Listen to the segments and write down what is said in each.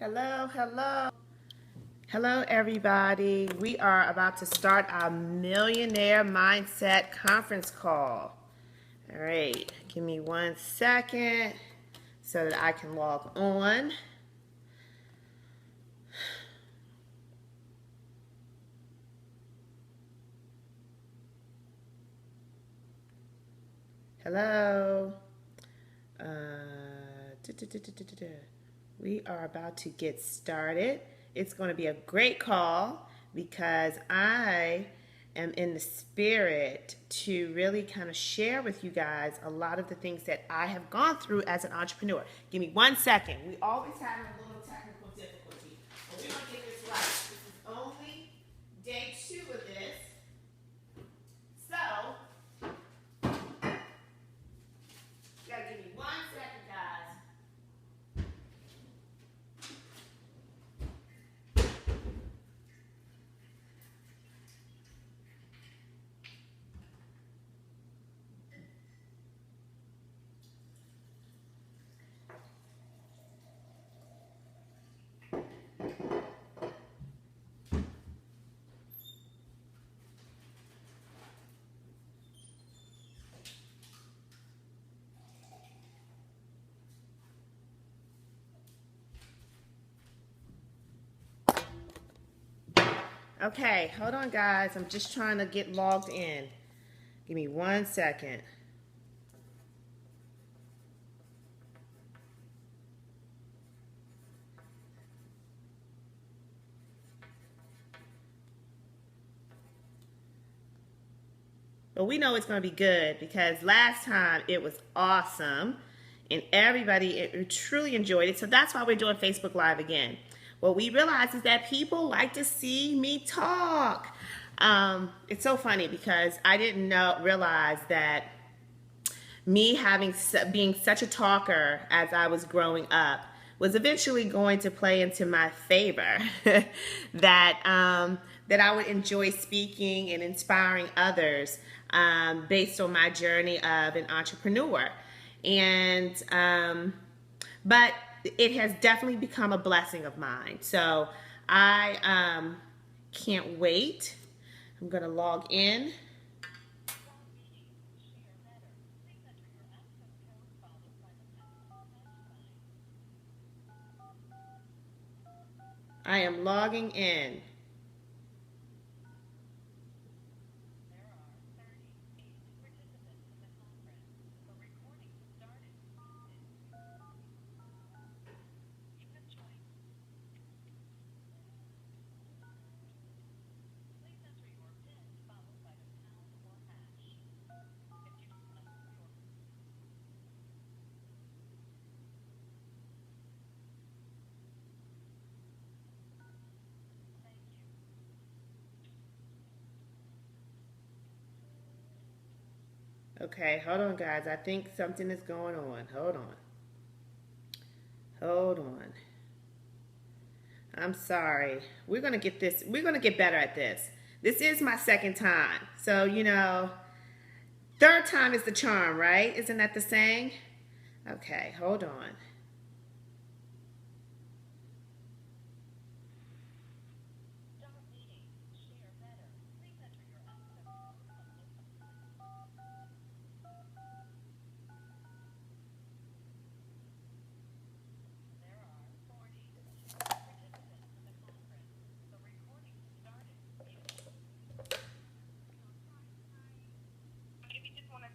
Hello, hello. Hello, everybody. We are about to start our Millionaire Mindset conference call. All right, give me 1 second so that I can log on. Hello. We are about to get started. It's going to be a great call because I am in the spirit to really kind of share with you guys a lot of the things that I have gone through as an entrepreneur. Give me 1 second. We always have a little technical difficulty, but we're going to get this right. This is only day 2 of this. So, you got to give me 1 second, guys. Okay, hold on, guys. I'm just trying to get logged in. Give me 1 second. But we know it's going to be good because last time it was awesome and everybody truly enjoyed it. So that's why we're doing Facebook Live again. What we realized is that people like to see me talk. It's so funny because I didn't realize that me being such a talker as I was growing up was eventually going to play into my favor. that I would enjoy speaking and inspiring others based on my journey of an entrepreneur. But it has definitely become a blessing of mine. So I can't wait. I'm going to log in. I am logging in. Okay, hold on, guys. I think something is going on. Hold on. Hold on. I'm sorry. We're going to get this. We're going to get better at this. This is my second time. So, third time is the charm, right? Isn't that the saying? Okay, hold on.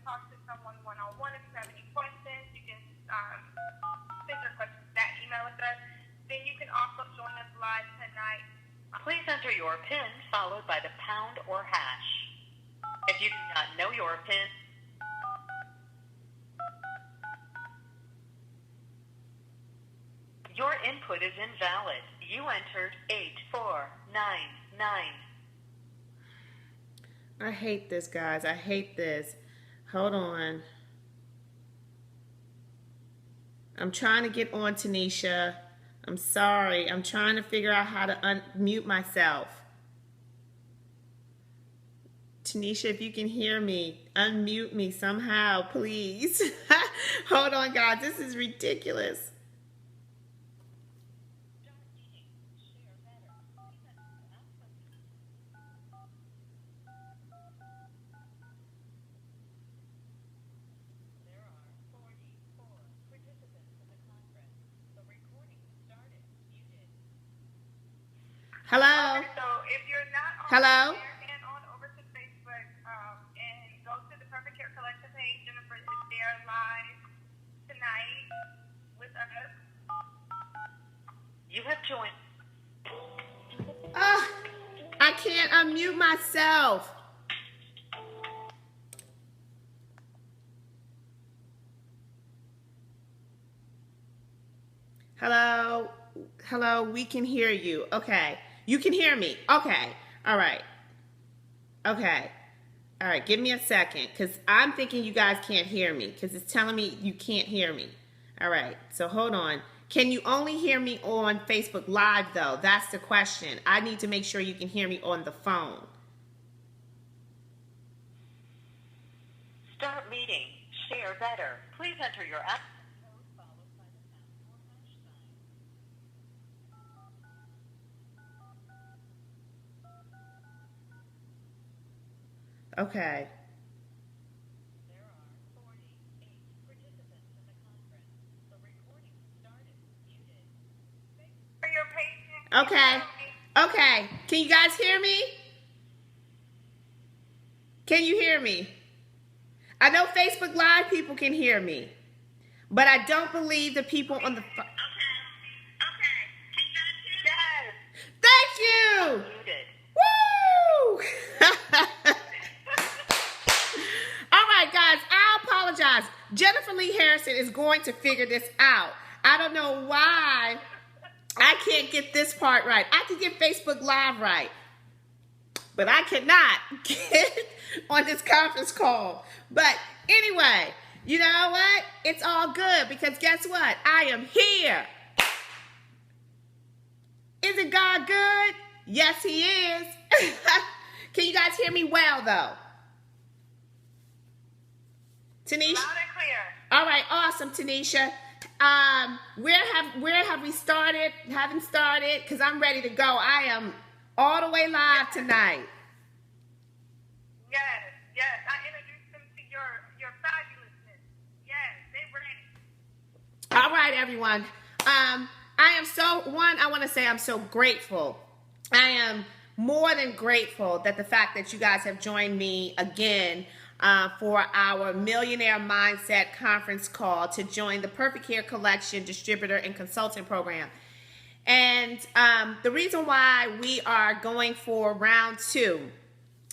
Talk to someone one-on-one. If you have any questions, you can send your questions to that email address. Then you can also join us live tonight. Please enter your PIN followed by the pound or hash. If you do not know your PIN, your input is invalid. You entered 8499. I hate this, guys. I hate this. Hold on. I'm trying to get on, Tanisha. I'm sorry. I'm trying to figure out how to unmute myself. Tanisha, if you can hear me, unmute me somehow, please. Hold on, guys. This is ridiculous. Hello? Okay, so if you're not on Hello? there and on over to Facebook and go to the Perfect Hair Collection page, Jennifer is there live tonight with us. You have joined. I can't unmute myself. Hello? Hello, we can hear you. Okay. You can hear me. Okay. All right. Okay. All right. Give me a second because I'm thinking you guys can't hear me because it's telling me you can't hear me. All right. So hold on. Can you only hear me on Facebook Live, though? That's the question. I need to make sure you can hear me on the phone. Start meeting. Share better. Please enter your app. Okay. There are 48 participants in the conference. The recording started. Muted. For your patience. Okay. Okay. Can you guys hear me? Can you hear me? I know Facebook Live people can hear me, but I don't believe the people on the phone. Okay. Can you guys hear me? Yes. Thank you. Muted. Woo! All right, guys, I apologize. Jennifer Lee Harrison is going to figure this out. I don't know why I can't get this part right. I can get Facebook Live right, but I cannot get on this conference call. But anyway, you know what? It's all good because guess what? I am here. Isn't God good? Yes, he is. Can you guys hear me well, though? Tanisha? Loud and clear. All right, awesome, Tanisha. Where have we started? Haven't started? Because I'm ready to go. I am all the way live tonight. Yes. I introduced them to your fabulousness. Yes, they ready. All right, everyone. I want to say I'm so grateful. I am more than grateful that the fact that you guys have joined me again for our Millionaire Mindset conference call to join the Perfect Hair Collection Distributor and Consultant Program. And the reason why we are going for round 2,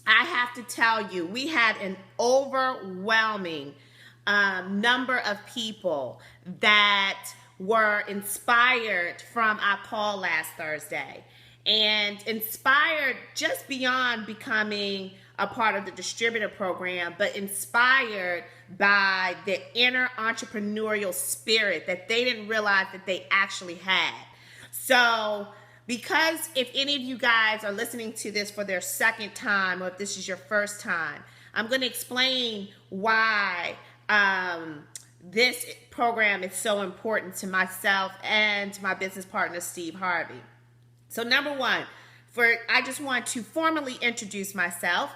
I have to tell you, we had an overwhelming number of people that were inspired from our call last Thursday, and inspired just beyond becoming a part of the distributor program, but inspired by the inner entrepreneurial spirit that they didn't realize that they actually had. So because if any of you guys are listening to this for their second time, or if this is your first time, I'm going to explain why this program is so important to myself and to my business partner, Steve Harvey. So number one, I just want to formally introduce myself.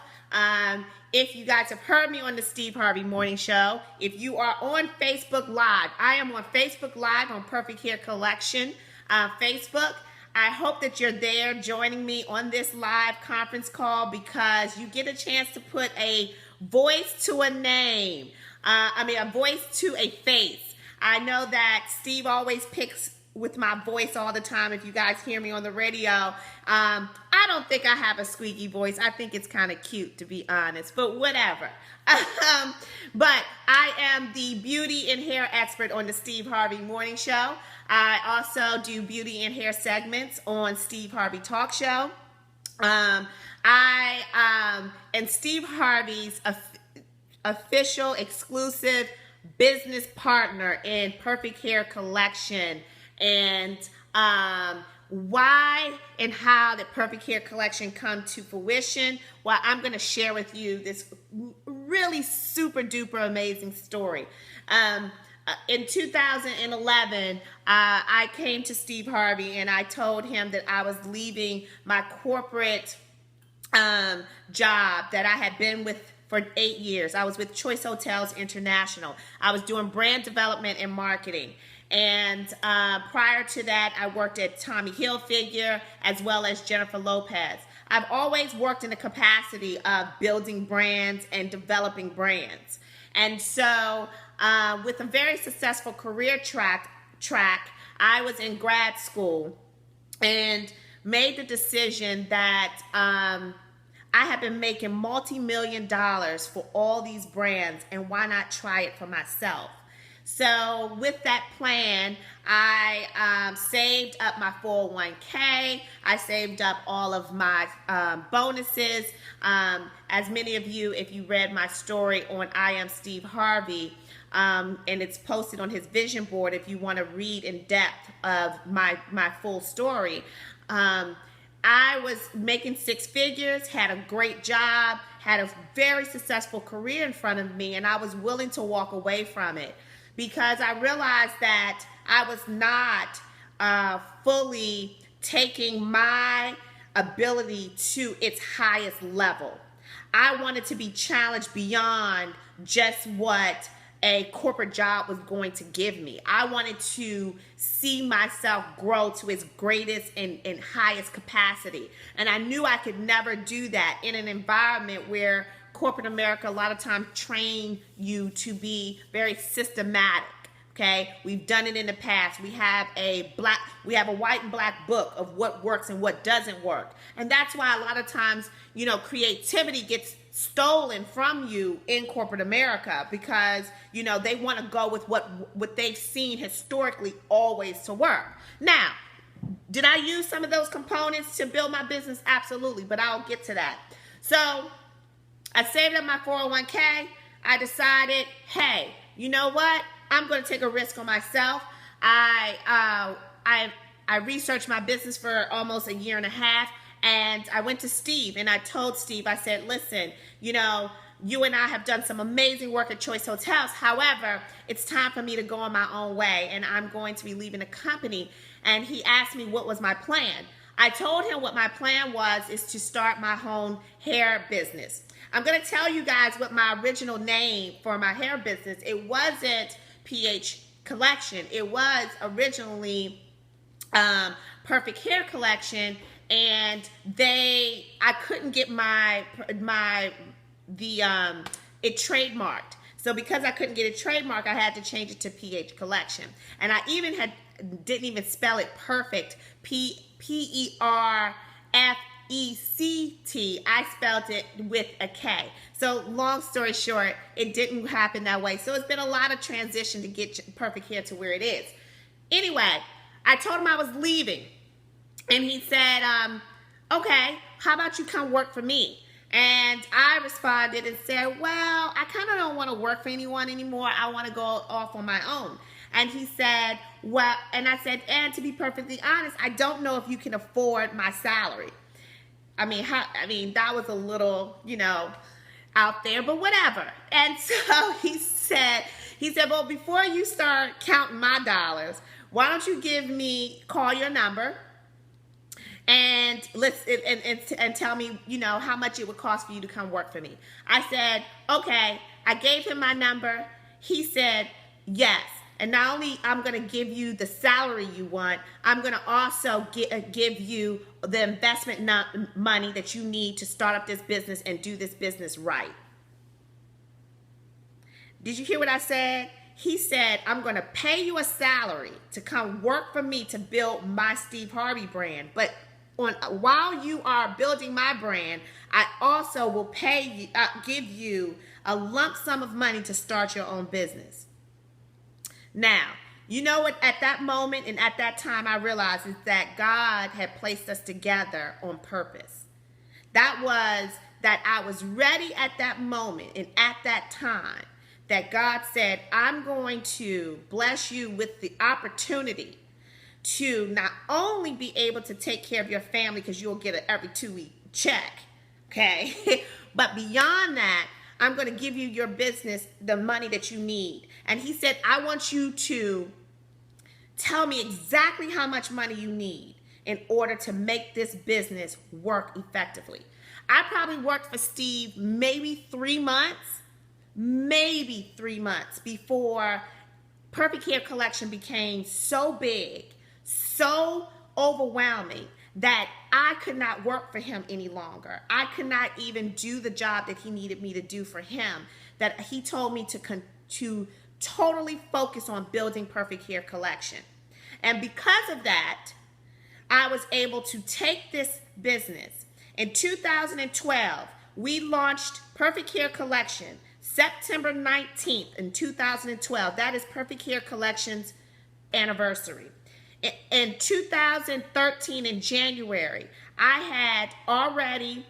If you guys have heard me on the Steve Harvey Morning Show, if you are on Facebook Live, I am on Facebook Live on Perfect Hair Collection Facebook. I hope that you're there joining me on this live conference call because you get a chance to put a voice to a name. A voice to a face. I know that Steve always picks with my voice all the time. If you guys hear me on the radio, I don't think I have a squeaky voice. I think it's kind of cute, to be honest, but whatever. But I am the beauty and hair expert on the Steve Harvey Morning Show. I also do beauty and hair segments on Steve Harvey Talk Show. I am Steve Harvey's official exclusive business partner in Perfect Hair Collection. And why and how the Perfect Hair Collection come to fruition, well, I'm going to share with you this really super duper amazing story. In 2011, I came to Steve Harvey and I told him that I was leaving my corporate job that I had been with for 8 years. I was with Choice Hotels International. I was doing brand development and marketing. And prior to that, I worked at Tommy Hilfiger as well as Jennifer Lopez. I've always worked in the capacity of building brands and developing brands. And so with a very successful career track, I was in grad school and made the decision that I have been making multi-million dollars for all these brands, and why not try it for myself? So with that plan, I saved up my 401k. I saved up all of my bonuses. As many of you, if you read my story on I Am Steve Harvey, and it's posted on his vision board if you want to read in depth of my full story. I was making six figures, had a great job, had a very successful career in front of me, and I was willing to walk away from it because I realized that I was not fully taking my ability to its highest level. I wanted to be challenged beyond just what a corporate job was going to give me. I wanted to see myself grow to its greatest and highest capacity. And I knew I could never do that in an environment where corporate America a lot of times train you to be very systematic. Okay, we've done it in the past. We have a white and black book of what works and what doesn't work. And that's why a lot of times, creativity gets stolen from you in corporate America because, they want to go with what they've seen historically always to work. Now, did I use some of those components to build my business? Absolutely, but I'll get to that. So I saved up my 401k. I decided, hey, you know what? I'm going to take a risk on myself. I researched my business for almost a year and a half, and I went to Steve, and I told Steve, I said, listen, you and I have done some amazing work at Choice Hotels. However, it's time for me to go on my own way, and I'm going to be leaving the company. And he asked me what was my plan. I told him what my plan was is to start my own hair business. I'm going to tell you guys what my original name for my hair business, it wasn't PH Collection. It was originally Perfect Hair Collection, and I couldn't get it trademarked. So because I couldn't get it trademarked, I had to change it to PH Collection. And I didn't even spell it perfect, Perfect. I spelled it with a K. So long story short, it didn't happen that way. So it's been a lot of transition to get Perfect Hair to where it is. Anyway, I told him I was leaving. And he said, okay, how about you come work for me? And I responded and said, well, I kind of don't want to work for anyone anymore. I want to go off on my own. And he said, well, and I said, and to be perfectly honest, I don't know if you can afford my salary. I mean, that was a little, out there, but whatever. And so he said, well, before you start counting my dollars, why don't you call your number and and tell me, how much it would cost for you to come work for me. I said, okay. I gave him my number. He said, yes. And not only I'm going to give you the salary you want, I'm going to also give you the investment money that you need to start up this business and do this business right. Did you hear what I said? He said, I'm going to pay you a salary to come work for me to build my Steve Harvey brand. But while you are building my brand, I also will give you a lump sum of money to start your own business. Now, you know what, at that moment and at that time I realized is that God had placed us together on purpose. That was that I was ready at that moment and at that time that God said, I'm going to bless you with the opportunity to not only be able to take care of your family because you'll get an every 2-week check, okay? But beyond that, I'm going to give you your business the money that you need. And he said, I want you to tell me exactly how much money you need in order to make this business work effectively. I probably worked for Steve maybe 3 months before Perfect Hair Collection became so big, so overwhelming, that I could not work for him any longer. I could not even do the job that he needed me to do for him, that he told me to totally focus on building Perfect Hair Collection. And because of that, I was able to take this business. In 2012, we launched Perfect Hair Collection, September 19th in 2012. That is Perfect Hair Collection's anniversary. In 2013, in January, I had already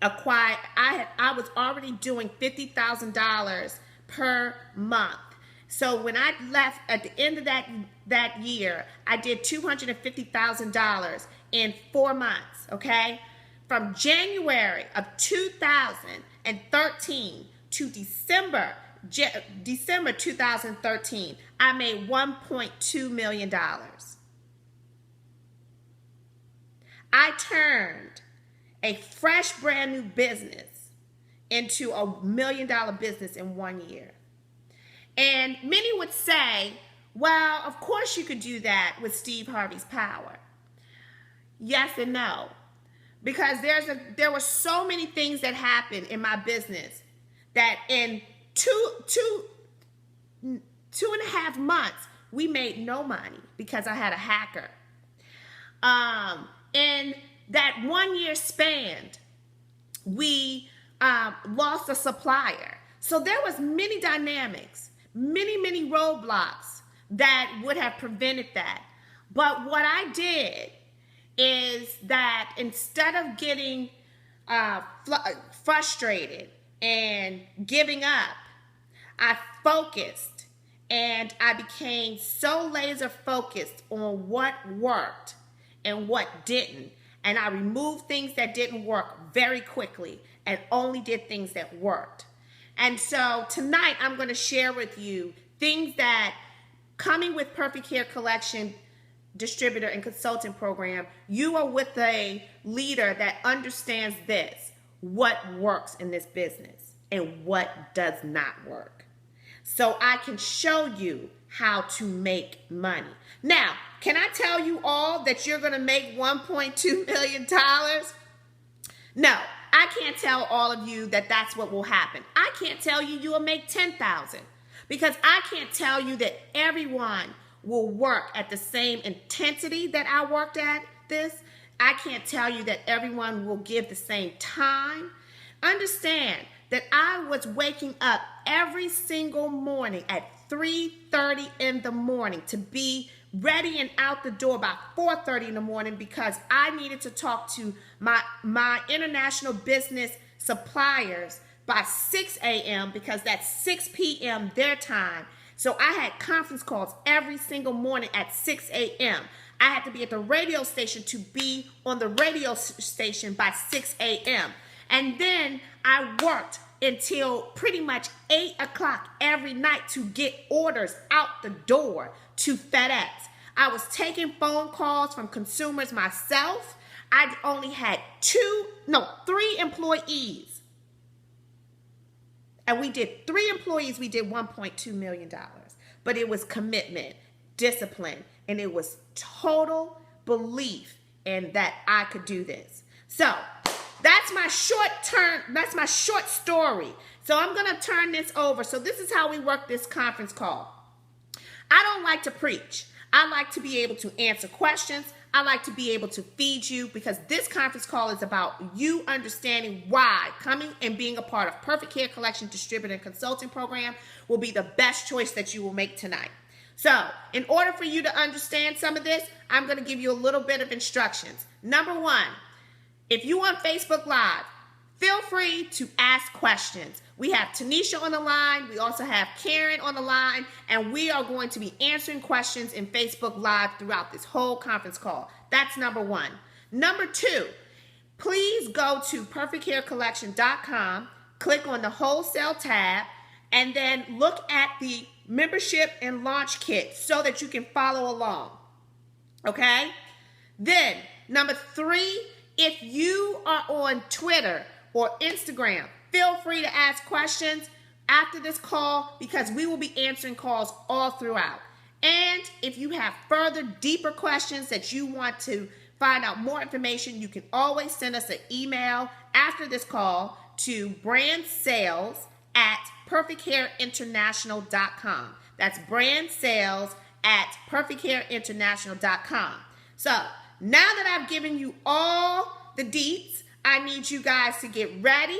acquired, I was already doing $50,000 per month. So when I left at the end of that year, I did $250,000 in 4 months, okay? From January of 2013 to December 2013, I made $1.2 million. I turned a fresh, brand new business into a $1 million business in 1 year. And many would say, well, of course you could do that with Steve Harvey's power. Yes and no. Because there were so many things that happened in my business that in two and a half months, we made no money because I had a hacker. In that 1 year span, we lost a supplier. So there was many dynamics, many roadblocks that would have prevented that. But what I did is that instead of getting frustrated and giving up, I focused and I became so laser focused on what worked and what didn't. And I removed things that didn't work very quickly and only did things that worked. And so tonight I'm going to share with you things that, coming with Perfect Hair Collection Distributor and Consulting Program, you are with a leader that understands this, what works in this business and what does not work. So I can show you how to make money. Now, can I tell you all that you're going to make $1.2 million? No, I can't tell all of you that that's what will happen. I can't tell you you will make $10,000 because I can't tell you that everyone will work at the same intensity that I worked at this. I can't tell you that everyone will give the same time. Understand that I was waking up every single morning at 3:30 in the morning to be ready and out the door by 4:30 in the morning because I needed to talk to my international business suppliers by 6 a.m. because that's 6 p.m. their time. So I had conference calls every single morning at 6 a.m. I had to be at the radio station to be on the radio station by 6 a.m. And then I worked until pretty much 8 o'clock every night to get orders out the door to FedEx. I was taking phone calls from consumers myself. I only had 3 employees. And we did 3 employees, we did $1.2 million. But it was commitment, discipline, and it was total belief in that I could do this. So that's my short story. So I'm going to turn this over. So this is how we work this conference call. I don't like to preach. I like to be able to answer questions. I like to be able to feed you because this conference call is about you understanding why coming and being a part of Perfect Hair Collection Distributor and Consulting Program will be the best choice that you will make tonight. So in order for you to understand some of this, I'm going to give you a little bit of instructions. Number 1, if you on Facebook Live, feel free to ask questions. We have Tanisha on the line. We also have Karen on the line. And we are going to be answering questions in Facebook Live throughout this whole conference call. That's number 1. Number 2, please go to perfecthaircollection.com, click on the wholesale tab, and then look at the membership and launch kit so that you can follow along. Okay? Then, number 3, if you are on Twitter or Instagram, feel free to ask questions. after this call because we will be answering calls all throughout. And if you have further, deeper questions that you want to find out more information, you can always send us an email after this call to brandsales@perfecthairinterntional.com. That's brandsales@perfecthairinterntional.com. So now that I've given you all the deets, I need you guys to get ready,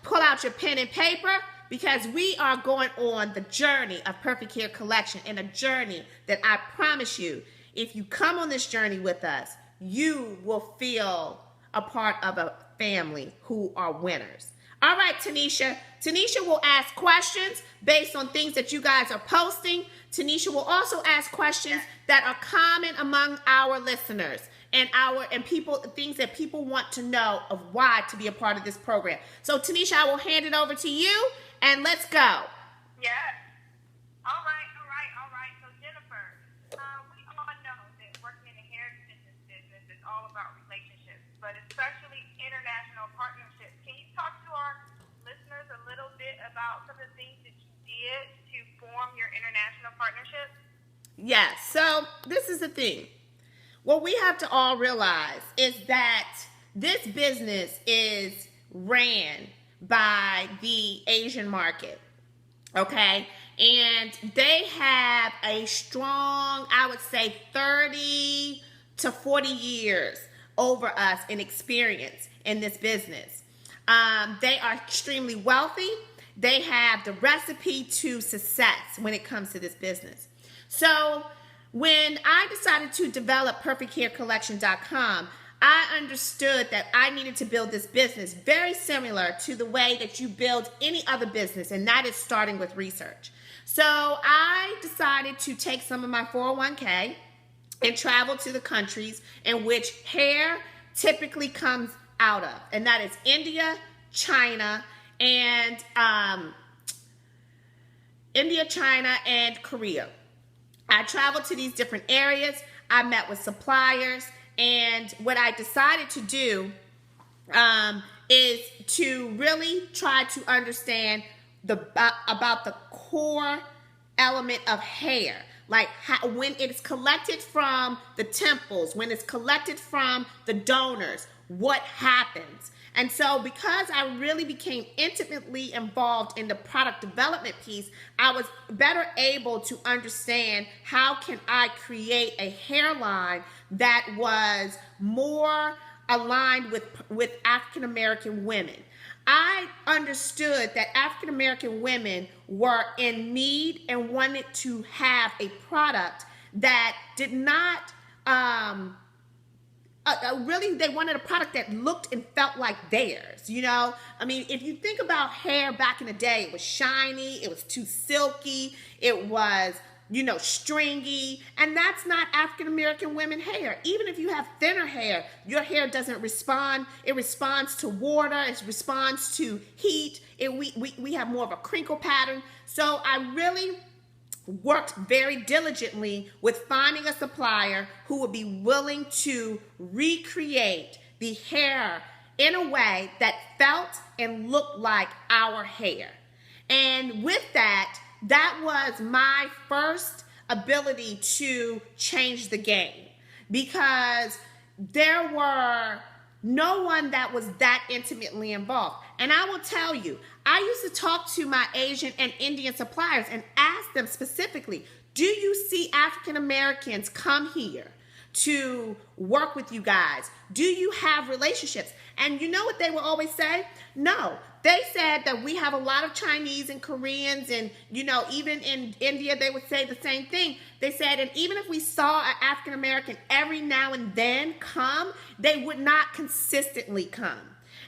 pull out your pen and paper, because we are going on the journey of Perfect Hair Collection, and a journey that I promise you, if you come on this journey with us, you will feel a part of a family who are winners. All right, Tanisha. Tanisha will ask questions based on things that you guys are posting. Tanisha will also ask questions that are common among our listeners and people, things that people want to know of why to be a part of this program. So, Tanisha, I will hand it over to you, and let's go. Yes. All right. So, Jennifer, we all know that working in the hair business is all about relationships, but especially international partnerships. Can you talk to our listeners a little bit about some of the things that you did to form your international partnerships? Yes. So, this is the thing. What we have to all realize is that this business is ran by the Asian market, okay? And they have a strong, I would say 30 to 40 years over us in experience in this business. They are extremely wealthy. They have the recipe to success when it comes to this business. So when I decided to develop perfecthaircollection.com, I understood that I needed to build this business very similar to the way that you build any other business, and that is starting with research. So I decided to take some of my 401k and travel to the countries in which hair typically comes out of, and that is India, China, and Korea. I traveled to these different areas. I met with suppliers, and what I decided to do is to really try to understand about the core element of hair, like when it's collected from the temples, when it's collected from the donors, what happens. And so because I really became intimately involved in the product development piece, I was better able to understand how can I create a hairline that was more aligned with African American women. I understood that African American women were in need and wanted to have a product that did not really, they wanted a product that looked and felt like theirs, you know? I mean, if you think about hair back in the day, it was shiny, it was too silky, it was, stringy, and that's not African American women hair. Even if you have thinner hair, your hair doesn't respond. It responds to water, it responds to heat. We have more of a crinkle pattern. So I really worked very diligently with finding a supplier who would be willing to recreate the hair in a way that felt and looked like our hair. And with that was my first ability to change the game, because there were no one that was that intimately involved. And I will tell you, I used to talk to my Asian and Indian suppliers and ask them specifically, do you see African Americans come here to work with you guys? Do you have relationships? And you know what they will always say? No. They said that we have a lot of Chinese and Koreans, and even in India they would say the same thing. They said, and even if we saw an African American every now and then come, they would not consistently come.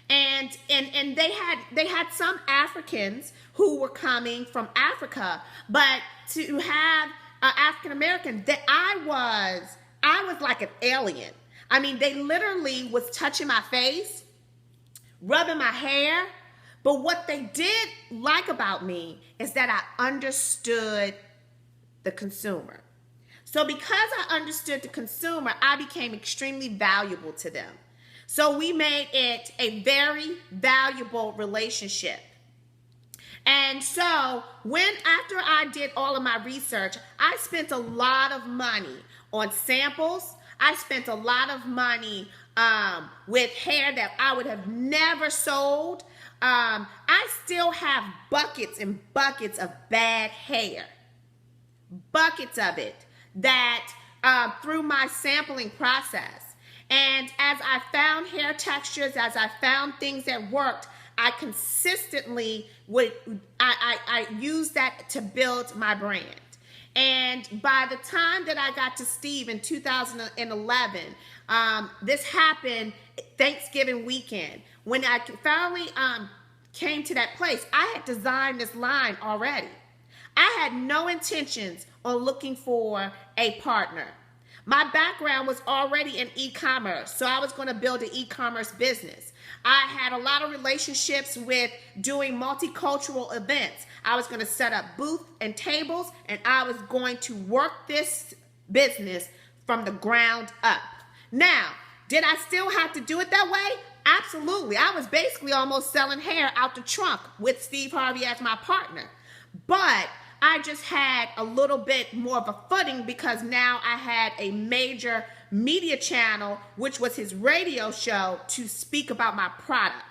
And they had some Africans who were coming from Africa, but to have an African American, that I was like an alien. I mean, they literally was touching my face, rubbing my hair. But what they did like about me is that I understood the consumer. So because I understood the consumer, I became extremely valuable to them. So we made it a very valuable relationship. And so after I did all of my research, I spent a lot of money on samples. I spent a lot of money with hair that I would have never sold. I still have buckets and buckets of bad hair. Buckets of it that through my sampling process. And as I found hair textures, as I found things that worked, I consistently I used that to build my brand. And by the time that I got to Steve in 2011, this happened Thanksgiving weekend. When I finally came to that place, I had designed this line already. I had no intentions on looking for a partner. My background was already in e-commerce, so I was going to build an e-commerce business. I had a lot of relationships with doing multicultural events. I was going to set up booths and tables, and I was going to work this business from the ground up. Now, did I still have to do it that way? Absolutely. I was basically almost selling hair out the trunk with Steve Harvey as my partner. But I just had a little bit more of a footing because now I had a major media channel, which was his radio show, to speak about my product.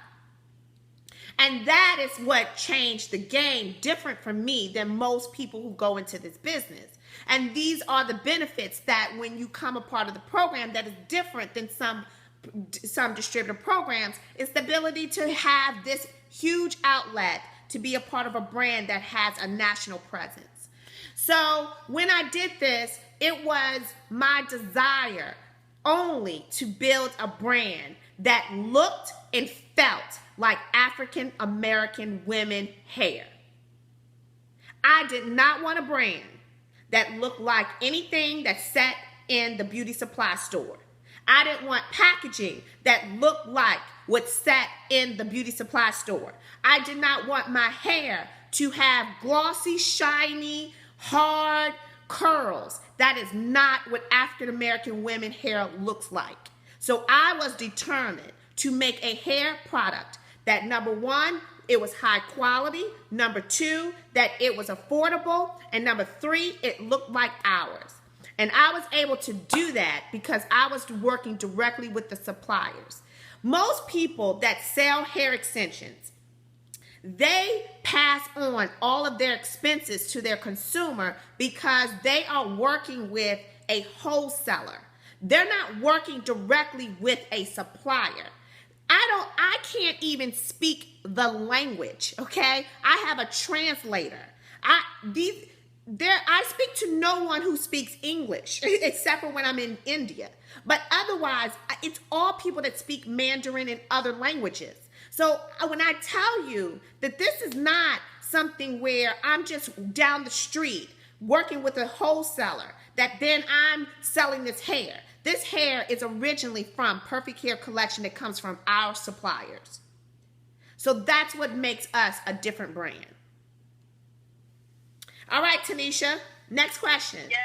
And that is what changed the game, different from me than most people who go into this business. And these are the benefits that when you come a part of the program that is different than some distributor programs, is the ability to have this huge outlet to be a part of a brand that has a national presence. So when I did this, it was my desire only to build a brand that looked and felt like African American women hair. I did not want a brand that looked like anything that sat in the beauty supply store. I didn't want packaging that looked like what sat in the beauty supply store. I did not want my hair to have glossy, shiny, hard curls. That is not what African American women hair looks like. So I was determined to make a hair product that, number one, it was high quality. Number two, that it was affordable. And number three, it looked like ours. And I was able to do that because I was working directly with the suppliers. Most people that sell hair extensions, they pass on all of their expenses to their consumer because they are working with a wholesaler. They're not working directly with a supplier. I can't even speak the language, okay? I have a translator. I speak to no one who speaks English except for when I'm in India. But otherwise, it's all people that speak Mandarin and other languages. So when I tell you that this is not something where I'm just down the street working with a wholesaler, that then I'm selling this hair. This hair is originally from Perfect Hair Collection that comes from our suppliers. So that's what makes us a different brand. All right, Tanisha, next question. Yes.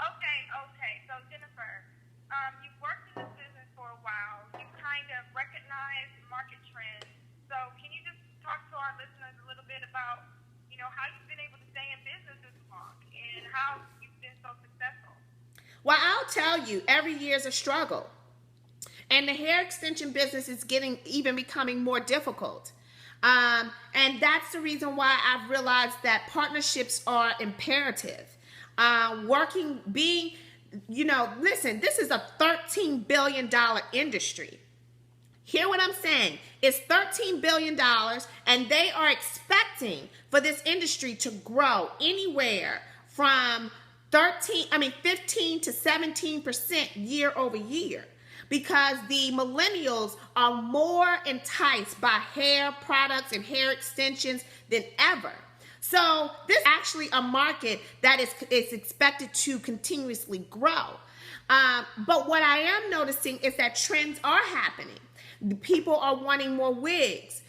Okay. So Jennifer, you've worked in this business for a while. You kind of recognize market trends. So can you just talk to our listeners a little bit about, how you've been able to stay in business this long and how you've been so successful? Well, I'll tell you, every year is a struggle. And the hair extension business is becoming more difficult. And that's the reason why I've realized that partnerships are imperative. Listen, this is a $13 billion industry. Hear what I'm saying? It's $13 billion, and they are expecting for this industry to grow anywhere from 15 to 17% year over year. Because the millennials are more enticed by hair products and hair extensions than ever. So this is actually a market that is expected to continuously grow. But what I am noticing is that trends are happening. People are wanting more wigs.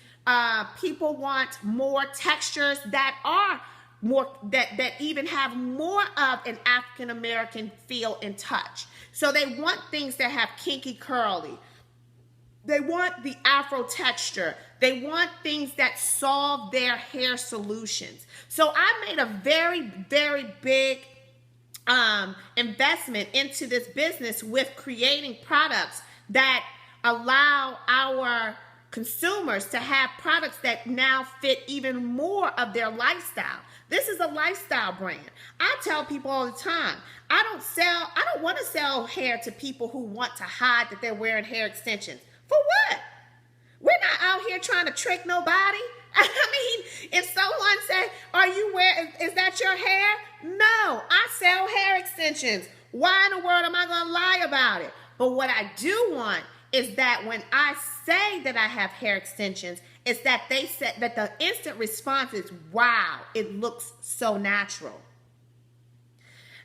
People want more textures that are more that even have more of an African American feel and touch. So they want things that have kinky curly. They want the afro texture. They want things that solve their hair solutions. So I made a very, very big investment into this business with creating products that allow our consumers to have products that now fit even more of their lifestyle. This is a lifestyle brand. I tell people all the time, I don't want to sell hair to people who want to hide that they're wearing hair extensions. For what? We're not out here trying to trick nobody. I mean, if someone says, is that your hair? No, I sell hair extensions. Why in the world am I going to lie about it? But what I do want is that when I say that I have hair extensions, it's that they said that the instant response is, wow, it looks so natural.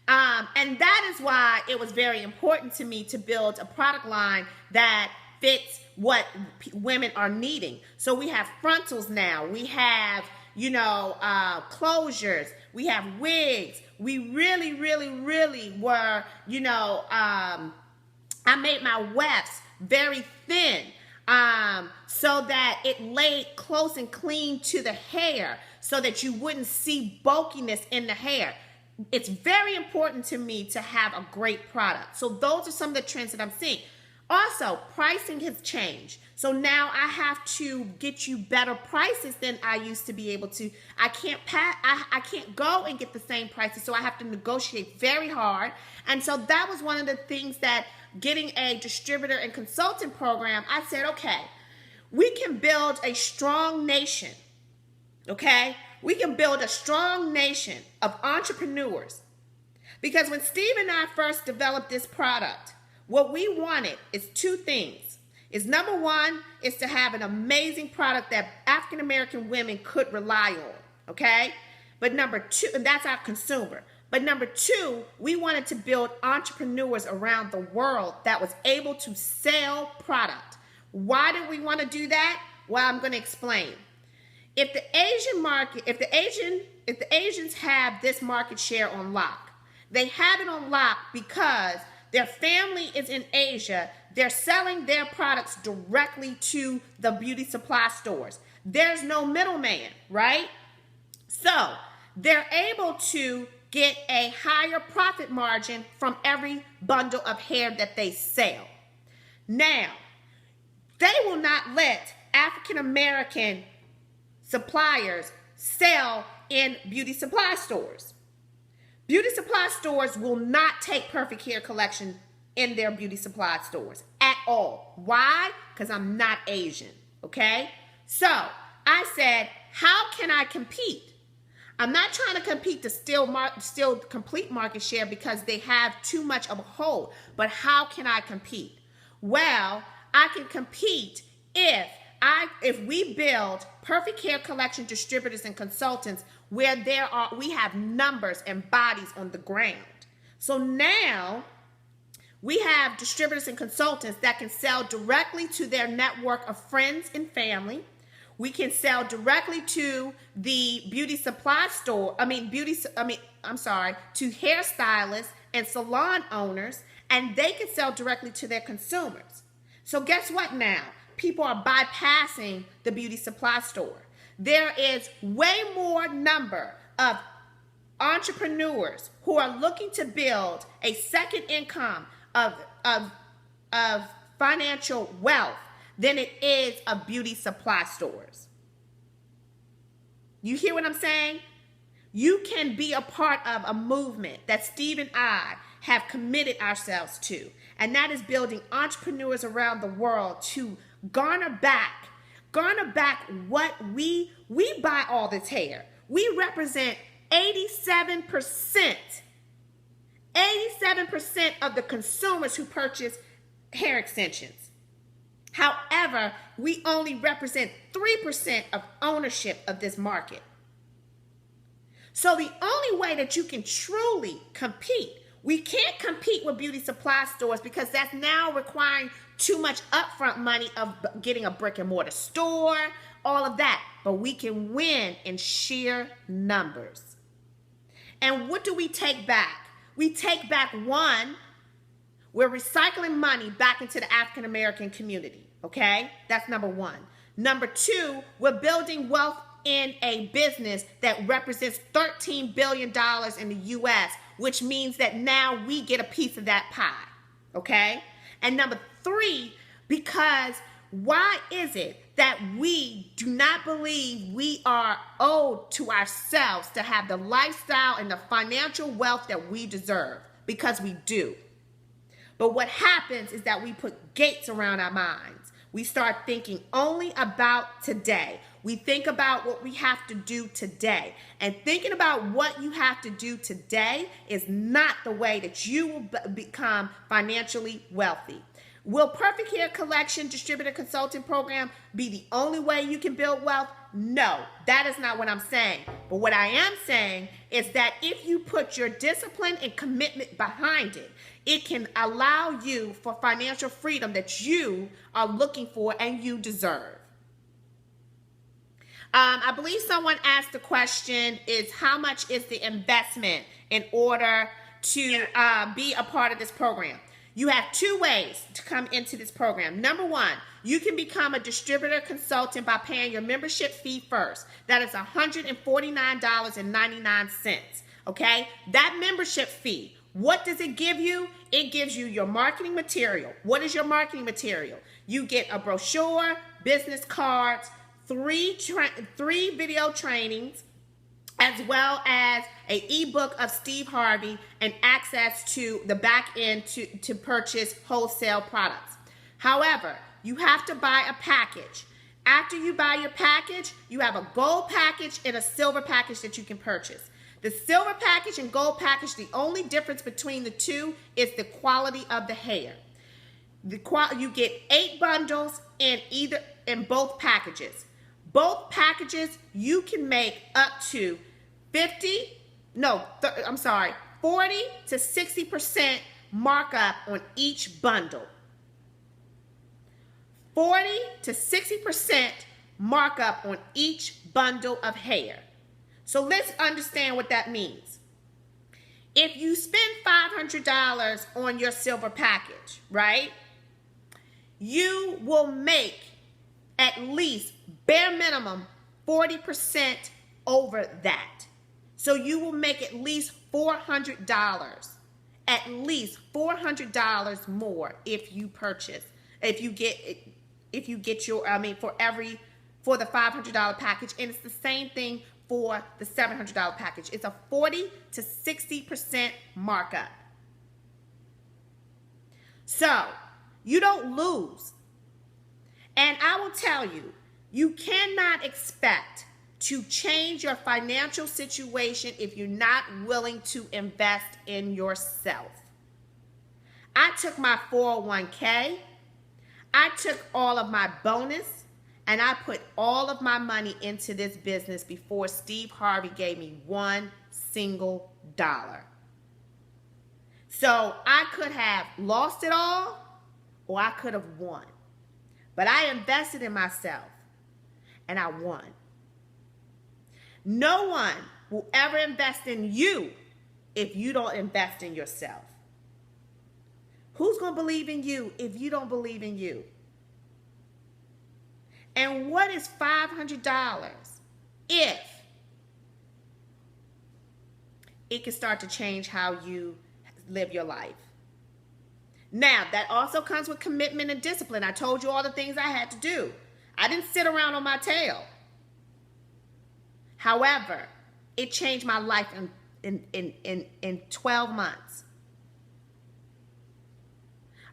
And that is why it was very important to me to build a product line that fits what women are needing. So we have frontals now. We have, closures. We have wigs. We really, really, really were, I made my wefts very thin so that it laid close and clean to the hair so that you wouldn't see bulkiness in the hair. It's very important to me to have a great product. So those are some of the trends that I'm seeing. Also, pricing has changed. So now I have to get you better prices than I used to be able to. I can't go and get the same prices, so I have to negotiate very hard. And so that was one of the things that getting a distributor and consultant program, I said, okay, we can build a strong nation, okay? We can build a strong nation of entrepreneurs. Because when Steve and I first developed this product, what we wanted is two things. Number one is to have an amazing product that African American women could rely on, okay? But number two, and that's our consumer. But number two, we wanted to build entrepreneurs around the world that was able to sell product. Why did we want to do that? Well, I'm going to explain. If the Asian market, if the Asians have this market share on lock, they have it on lock because their family is in Asia. They're selling their products directly to the beauty supply stores. There's no middleman, right? So they're able to get a higher profit margin from every bundle of hair that they sell. Now, they will not let African American suppliers sell in beauty supply stores. Beauty supply stores will not take Perfect Hair Collection in their beauty supply stores at all. Why? Because I'm not Asian, okay? So I said, how can I compete? I'm not trying to compete to still complete market share because they have too much of a hold. But how can I compete? Well, I can compete if we build Perfect Hair Collection distributors and consultants where we have numbers and bodies on the ground. So now we have distributors and consultants that can sell directly to their network of friends and family. We can sell directly to the beauty supply store, to hairstylists and salon owners, and they can sell directly to their consumers. So guess what now? People are bypassing the beauty supply store. There is way more number of entrepreneurs who are looking to build a second income of financial wealth than it is of beauty supply stores. You hear what I'm saying? You can be a part of a movement that Steve and I have committed ourselves to, and that is building entrepreneurs around the world to garner back what we buy all this hair. We represent 87% of the consumers who purchase hair extensions. However, we only represent 3% of ownership of this market. So the only way that you can truly compete, we can't compete with beauty supply stores because that's now requiring too much upfront money of getting a brick and mortar store, all of that. But we can win in sheer numbers. And what do we take back? We take back one, We're recycling money back into the African American community, okay? That's number one. Number two, we're building wealth in a business that represents $13 billion in the U.S., which means that now we get a piece of that pie, okay? And number three, because why is it that we do not believe we are owed to ourselves to have the lifestyle and the financial wealth that we deserve? Because we do. But what happens is that we put gates around our minds. We start thinking only about today. We think about what we have to do today. And thinking about what you have to do today is not the way that you will become financially wealthy. Will Perfect Hair Collection Distributor Consulting Program be the only way you can build wealth? No, that is not what I'm saying. But what I am saying is that if you put your discipline and commitment behind it, it can allow you for financial freedom that you are looking for and you deserve. I believe someone asked the question is how much is the investment in order to be a part of this program? You have two ways to come into this program. Number one, you can become a distributor consultant by paying your membership fee first. That is $149.99, okay? That membership fee, what does it give you? It gives you your marketing material. What is your marketing material? You get a brochure, business cards, three video trainings, as well as an ebook of Steve Harvey and access to the back end to purchase wholesale products. However, you have to buy a package. After you buy your package, you have a gold package and a silver package that you can purchase. The silver package and gold package, the only difference between the two is the quality of the hair. You get 8 bundles in both packages. Both packages, you can make up to 40 to 60% markup on each bundle. 40 to 60% markup on each bundle of hair. So let's understand what that means. If you spend $500 on your silver package, right, you will make at least bare minimum 40% over that. So you will make at least $400. At least $400 more if you purchase. For the $500 package, and it's the same thing for the $700 package. It's a 40 to 60% markup. So you don't lose. And I will tell you, you cannot expect to change your financial situation if you're not willing to invest in yourself. I took my 401k, I took all of my bonus, and I put all of my money into this business before Steve Harvey gave me $1 single dollar. So I could have lost it all, or I could have won. But I invested in myself, and I won. No one will ever invest in you if you don't invest in yourself. Who's going to believe in you if you don't believe in you? And what is $500 if it can start to change how you live your life? Now, that also comes with commitment and discipline. I told you all the things I had to do. I didn't sit around on my tail. However, it changed my life in 12 months.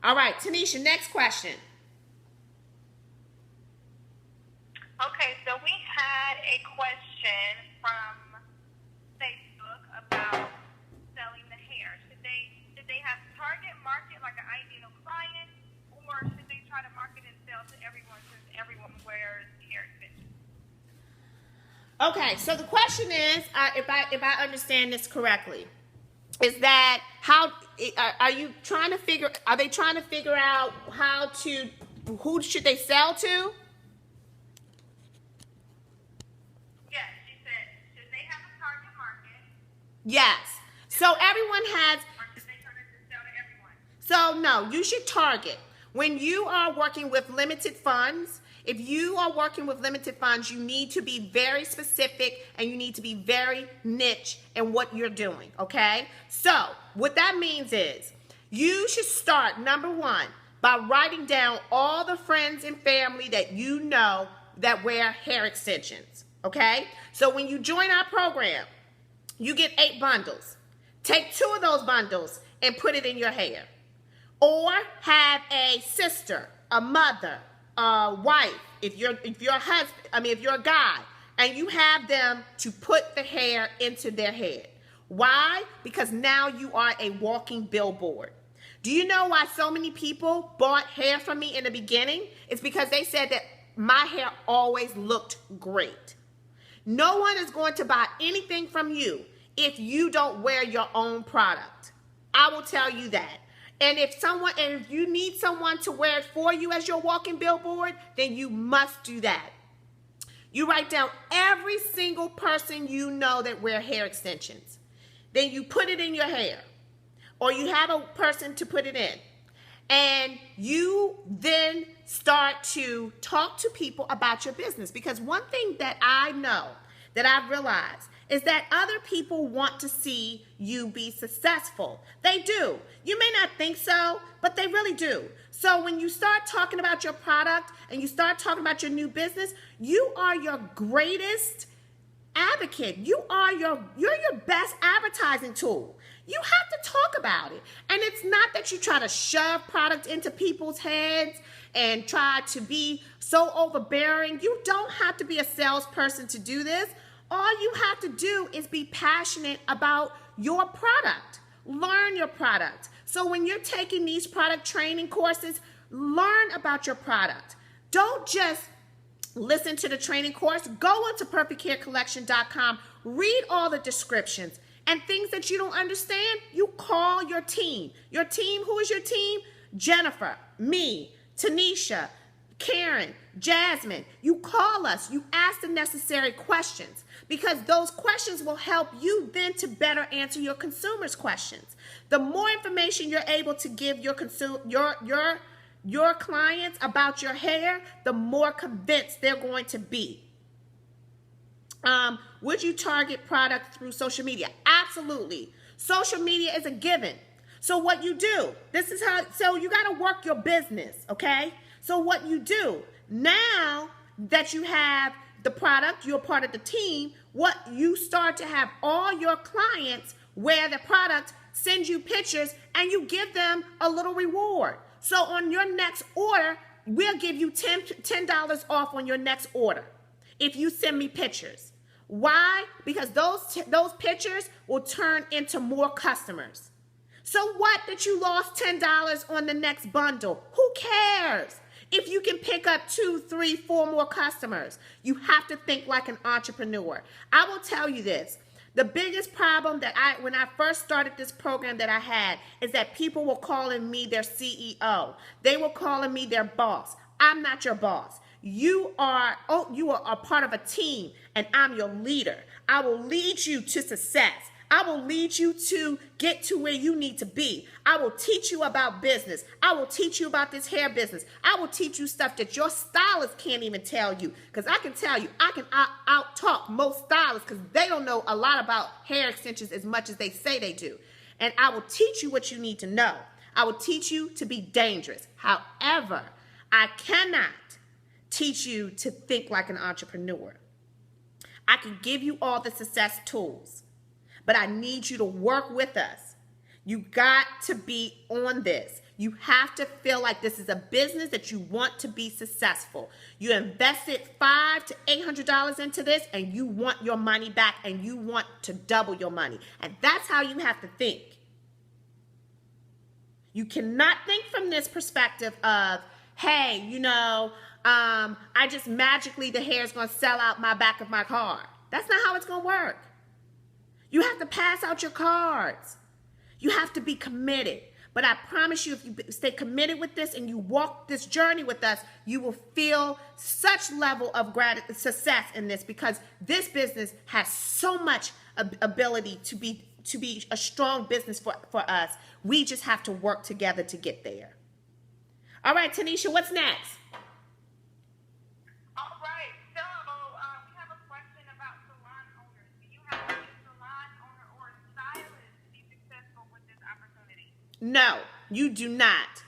All right, Tanisha, next question. Okay, so we had a question from Facebook about selling the hair. Should they have target market like an ideal client, or should they try to market and sell to everyone since everyone wears hair extensions? Okay, so the question is, if I understand this correctly, is that are they trying to figure out who should they sell to? Yes, she said, should they have a target market? Yes. So everyone has. Or should they try to sell to everyone? So no, you should target. When you are working with limited funds, if you are working with limited funds, you need to be very specific and you need to be very niche in what you're doing, okay? So what that means is you should start, number one, by writing down all the friends and family that you know that wear hair extensions, okay? So when you join our program, you get 8 bundles. Take 2 of those bundles and put it in your hair. Or have a sister, a mother, a wife, if you're a guy, and you have them to put the hair into their head. Why? Because now you are a walking billboard. Do you know why so many people bought hair from me in the beginning? It's because they said that my hair always looked great. No one is going to buy anything from you if you don't wear your own product. I will tell you that. And if you need someone to wear it for you as your walking billboard, then you must do that. You write down every single person you know that wear hair extensions. Then you put it in your hair, or you have a person to put it in. And you then start to talk to people about your business. Because one thing that I know, that I've realized, is that other people want to see you be successful. They do. You may not think so, but they really do. So when you start talking about your product and you start talking about your new business, you are your greatest advocate. You're your best advertising tool. You have to talk about it. And it's not that you try to shove product into people's heads and try to be so overbearing. You don't have to be a salesperson to do this. All you have to do is be passionate about your product. Learn your product. So when you're taking these product training courses, learn about your product. Don't just listen to the training course. Go onto perfecthaircollection.com, read all the descriptions, and things that you don't understand, you call your team. Your team, who is your team? Jennifer, me, Tanisha, Karen, Jasmine. You call us. You ask the necessary questions, because those questions will help you then to better answer your consumers' questions. The more information you're able to give your clients about your hair, the more convinced they're going to be. Would you target product through social media? Absolutely. Social media is a given. So what you do, so you got to work your business, okay? So what you do, now that you have the product, you're part of the team, what you start to have all your clients wear the product, send you pictures, and you give them a little reward. So on your next order, we'll give you $10 off on your next order if you send me pictures. Why? Because those pictures will turn into more customers. So what that you lost $10 on the next bundle? Who cares? If you can pick up 2, 3, 4 more customers, you have to think like an entrepreneur. I will tell you this. The biggest problem that when I first started this program that I had is that people were calling me their CEO. They were calling me their boss. I'm not your boss. You are a part of a team, and I'm your leader. I will lead you to success. I will lead you to get to where you need to be. I will teach you about business. I will teach you about this hair business. I will teach you stuff that your stylist can't even tell you. Because I can tell you, I can out-talk most stylists because they don't know a lot about hair extensions as much as they say they do. And I will teach you what you need to know. I will teach you to be dangerous. However, I cannot teach you to think like an entrepreneur. I can give you all the success tools, but I need you to work with us. You got to be on this. You have to feel like this is a business that you want to be successful. You invested $500 to $800 into this, and you want your money back, and you want to double your money. And that's how you have to think. You cannot think from this perspective of, hey, I just magically, the hair is going to sell out my back of my car. That's not how it's going to work. You have to pass out your cards. You have to be committed. But I promise you, if you stay committed with this and you walk this journey with us, you will feel such level of success in this, because this business has so much ability to be a strong business for us. We just have to work together to get there. All right, Tanisha, what's next? All right. So we have a question about salon owners. Do you have to be a salon owner or a stylist to be successful with this opportunity? No, you do not.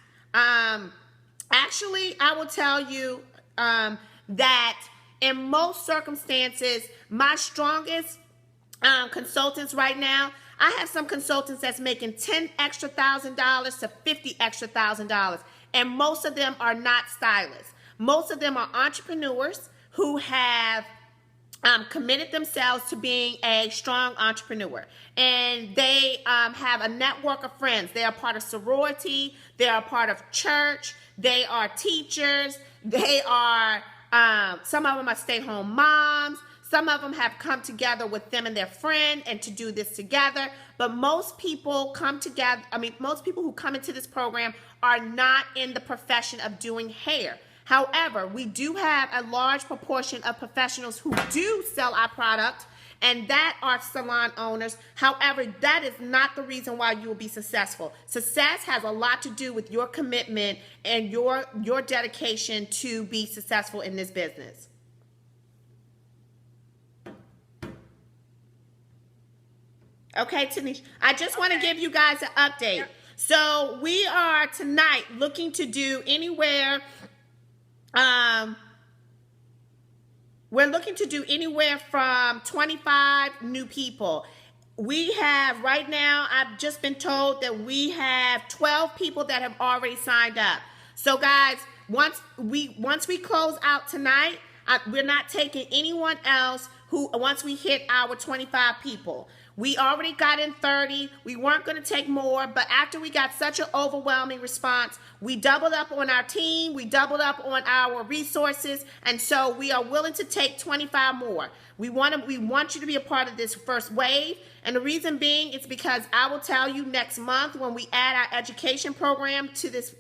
Actually, I will tell you that in most circumstances, my strongest consultants right now, I have some consultants that's making $10,000 extra to $50,000 extra, and most of them are not stylists. Most of them are entrepreneurs who have committed themselves to being a strong entrepreneur, and they have a network of friends. They are part of sorority. They are part of church. They are teachers. They are some of them are stay-home moms. Some of them have come together with them and their friend and to do this together. But most people come together. Most people who come into this program are not in the profession of doing hair. However, we do have a large proportion of professionals who do sell our product, and that are salon owners. However, that is not the reason why you will be successful. Success has a lot to do with your commitment and your dedication to be successful in this business. Okay, Tanisha, I just want to give you guys an update. Yep. So we are tonight looking to do anywhere, we're looking to do anywhere from 25 new people. We have, right now, I've just been told that we have 12 people that have already signed up. So guys, once we close out tonight, we're not taking anyone else once we hit our 25 people. We already got in 30. We weren't going to take more, but after we got such an overwhelming response, we doubled up on our team. We doubled up on our resources, and so we are willing to take 25 more. We want you to be a part of this first wave, and the reason being is because I will tell you next month when we add our education program to this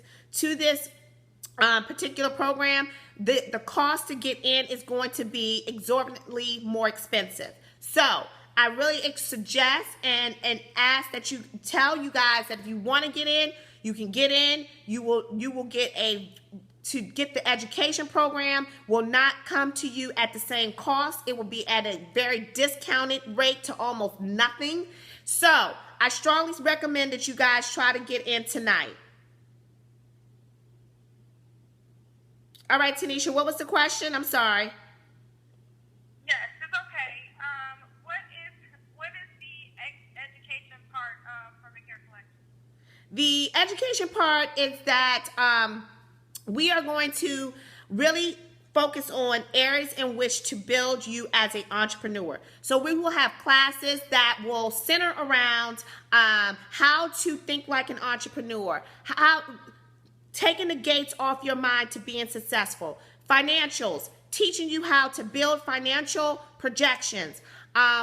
particular program, the cost to get in is going to be exorbitantly more expensive. So I really suggest and ask that you tell you guys that if you want to get in, you can get in. You will get to get the education program will not come to you at the same cost. It will be at a very discounted rate to almost nothing. So I strongly recommend that you guys try to get in tonight. All right, Tanisha, what was the question? I'm sorry. Yes, it's okay. What is the education part for the hair collection? The education part is that we are going to really focus on areas in which to build you as an entrepreneur. So we will have classes that will center around how to think like an entrepreneur, how taking the gates off your mind to being successful, financials, teaching you how to build financial projections.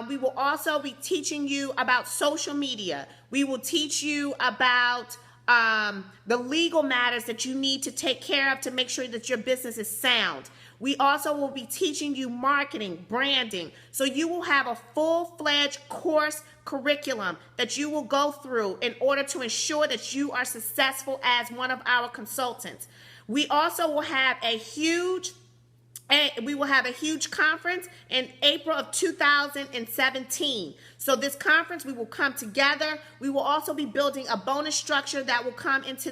We will also be teaching you about social media. We will teach you about the legal matters that you need to take care of to make sure that your business is sound. We also will be teaching you marketing, branding. So you will have a full-fledged course curriculum that you will go through in order to ensure that you are successful as one of our consultants. We also will have a huge conference in April of 2017. So this conference, we will come together. We will also be building a bonus structure that will come into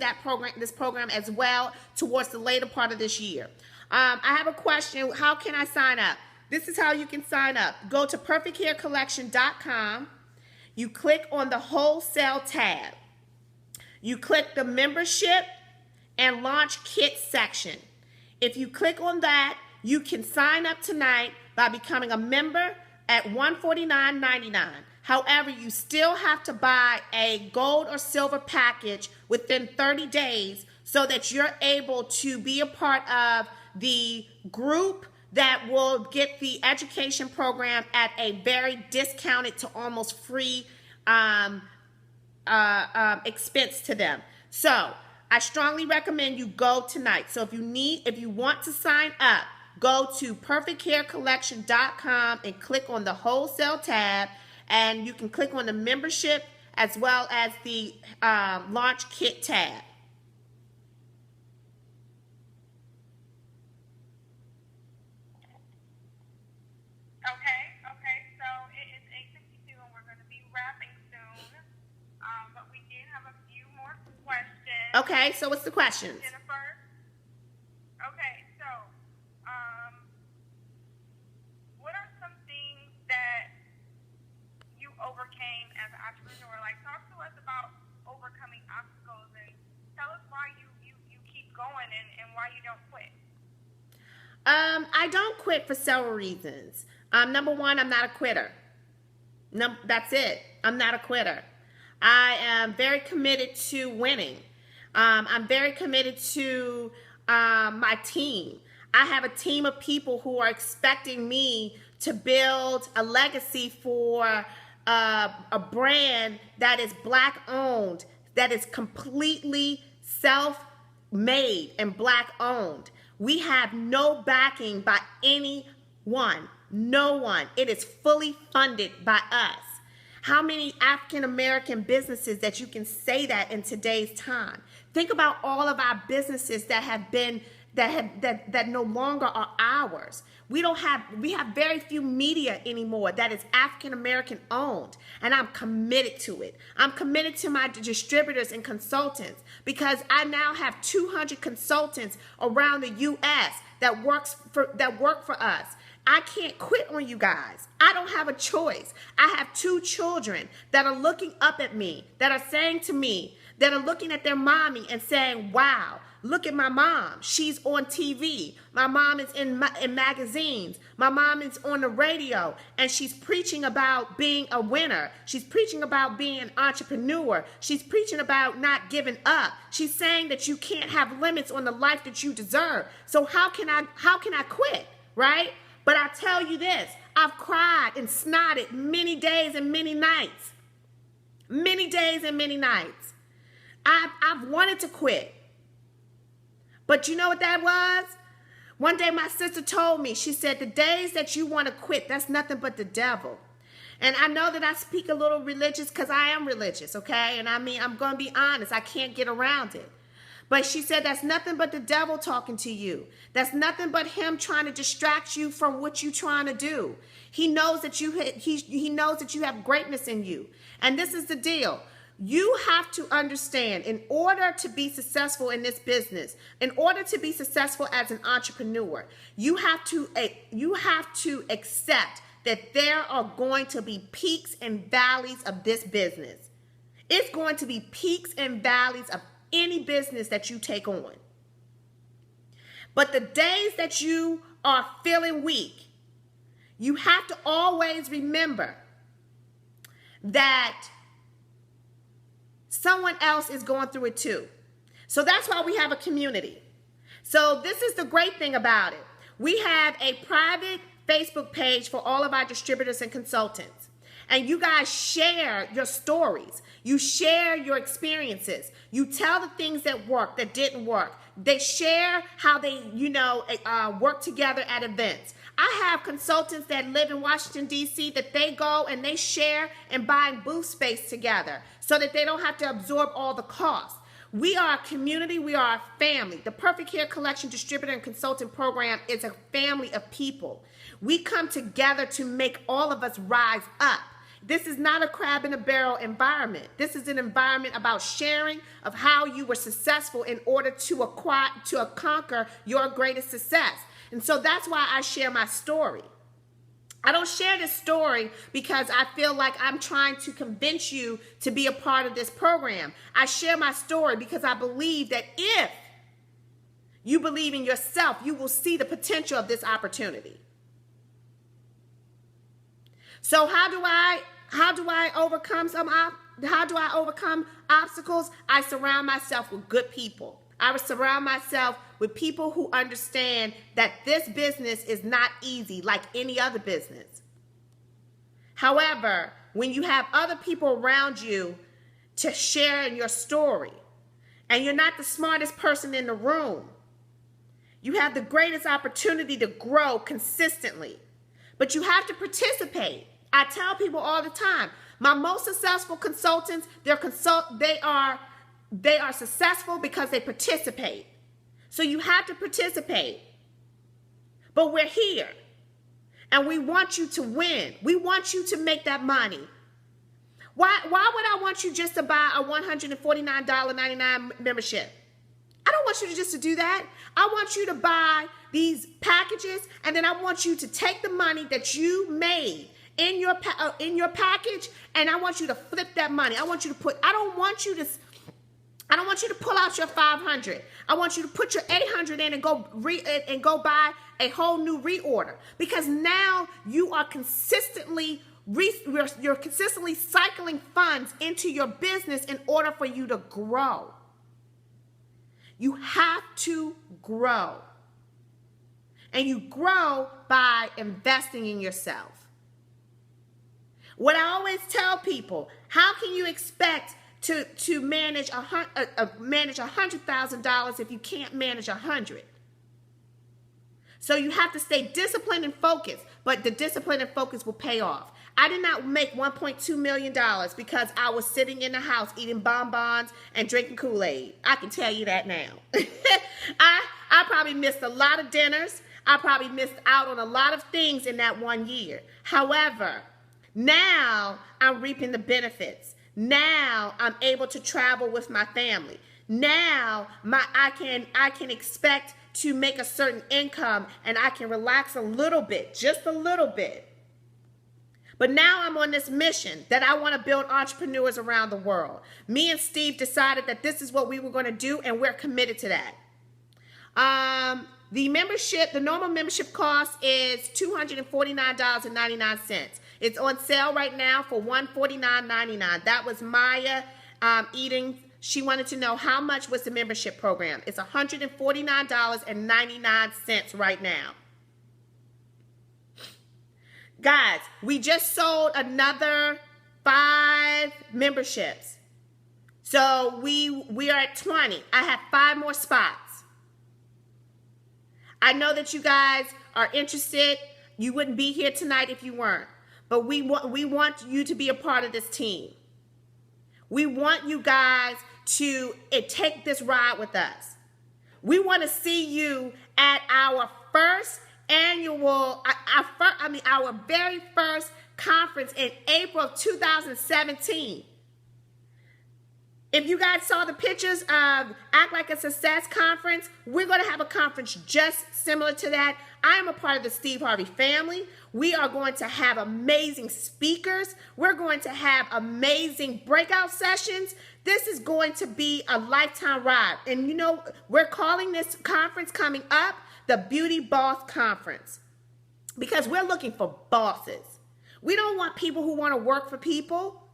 this program as well towards the later part of this year. I have a question. How can I sign up? This is how you can sign up. Go to perfecthaircollection.com. You click on the wholesale tab. You click the membership and launch kit section. If you click on that, you can sign up tonight by becoming a member at $149.99. However, you still have to buy a gold or silver package within 30 days so that you're able to be a part of the group that will get the education program at a very discounted to almost free expense to them. So I strongly recommend you go tonight. So if you want to sign up, go to perfecthaircollection.com and click on the wholesale tab. and you can click on the membership as well as the launch kit tab. Okay. So it is 8:52, and we're going to be wrapping soon. But we did have a few more questions. Okay, so what's the questions? Jennifer. Okay, so what are some things that you overcame as an entrepreneur? Like, talk to us about overcoming obstacles, and tell us why you keep going and why you don't quit. I don't quit for several reasons. Number one, I'm not a quitter. No, that's it. I'm not a quitter. I am very committed to winning. I'm very committed to my team. I have a team of people who are expecting me to build a legacy for a brand that is Black owned, that is completely self-made and Black owned. We have no backing by anyone. No one. It is fully funded by us. How many African American businesses that you can say that in today's time? Think about all of our businesses that have been that no longer are ours. We have very few media anymore that is African American owned, and I'm committed to it. I'm committed to my distributors and consultants because I now have 200 consultants around the US that work for us. I can't quit on you guys. I don't have a choice. I have 2 children that are looking up at me, that are saying to me, that are looking at their mommy and saying, wow, look at my mom. She's on TV. My mom is in magazines. My mom is on the radio, and she's preaching about being a winner. She's preaching about being an entrepreneur. She's preaching about not giving up. She's saying that you can't have limits on the life that you deserve. So how can I quit, right? But I tell you this, I've cried and snotted many days and many nights. Many days and many nights. I've wanted to quit. But you know what that was? One day my sister told me, she said, the days that you want to quit, that's nothing but the devil. And I know that I speak a little religious because I am religious, okay? And I mean, I'm going to be honest, I can't get around it. But she said, that's nothing but the devil talking to you. That's nothing but him trying to distract you from what you're trying to do. He knows that he knows that you have greatness in you. And this is the deal. You have to understand, in order to be successful in this business, in order to be successful as an entrepreneur, you have to accept that there are going to be peaks and valleys of this business. It's going to be peaks and valleys of any business that you take on. But the days that you are feeling weak, you have to always remember that someone else is going through it too. So that's why we have a community. So this is the great thing about it. We have a private Facebook page for all of our distributors and consultants. And you guys share your stories. You share your experiences. You tell the things that worked, that didn't work. They share how they, work together at events. I have consultants that live in Washington, D.C. that they go and they share and buy booth space together so that they don't have to absorb all the costs. We are a community. We are a family. The Perfect Hair Collection Distributor and Consultant Program is a family of people. We come together to make all of us rise up. This is not a crab in a barrel environment. This is an environment about sharing of how you were successful in order to conquer your greatest success. And so that's why I share my story. I don't share this story because I feel like I'm trying to convince you to be a part of this program. I share my story because I believe that if you believe in yourself, you will see the potential of this opportunity. So how do I overcome obstacles? I surround myself with good people. I would surround myself with people who understand that this business is not easy like any other business. However, when you have other people around you to share in your story, and you're not the smartest person in the room, you have the greatest opportunity to grow consistently. But you have to participate. I tell people all the time, my most successful consultants, they are successful because they participate. So you have to participate. But we're here. And we want you to win. We want you to make that money. Why would I want you just to buy a $149.99 membership? I don't want you to just to do that. I want you to buy these packages, and then I want you to take the money that you made in your package, and I want you to flip that money. I don't want you to pull out your 500. I want you to put your 800 in and go buy a whole new reorder, because now you are consistently cycling funds into your business in order for you to grow. You have to grow. And you grow by investing in yourself. What I always tell people, how can you expect to manage $100,000 if you can't manage 100? So you have to stay disciplined and focused, but the discipline and focus will pay off. I did not make $1.2 million because I was sitting in the house eating bonbons and drinking Kool-Aid. I can tell you that now. I probably missed a lot of dinners. I probably missed out on a lot of things in that 1 year. However, now I'm reaping the benefits. Now I'm able to travel with my family. Now I can expect to make a certain income, and I can relax a little bit, just a little bit. But now I'm on this mission that I want to build entrepreneurs around the world. Me and Steve decided that this is what we were going to do, and we're committed to that. The normal membership cost is $249.99. It's on sale right now for $149.99. That was Maya Eden. She wanted to know how much was the membership program. It's $149.99 right now. Guys, we just sold another 5 memberships. So we are at 20. I have 5 more spots. I know that you guys are interested. You wouldn't be here tonight if you weren't. But we want you to be a part of this team. We want you guys to take this ride with us. We want to see you at our first annual, our very first conference in April of 2017. If you guys saw the pictures of Act Like a Success conference, we're going to have a conference just similar to that. I am a part of the Steve Harvey family. We are going to have amazing speakers. We're going to have amazing breakout sessions. This is going to be a lifetime ride. And you know, we're calling this conference coming up the Beauty Boss Conference, because we're looking for bosses. We don't want people who want to work for people.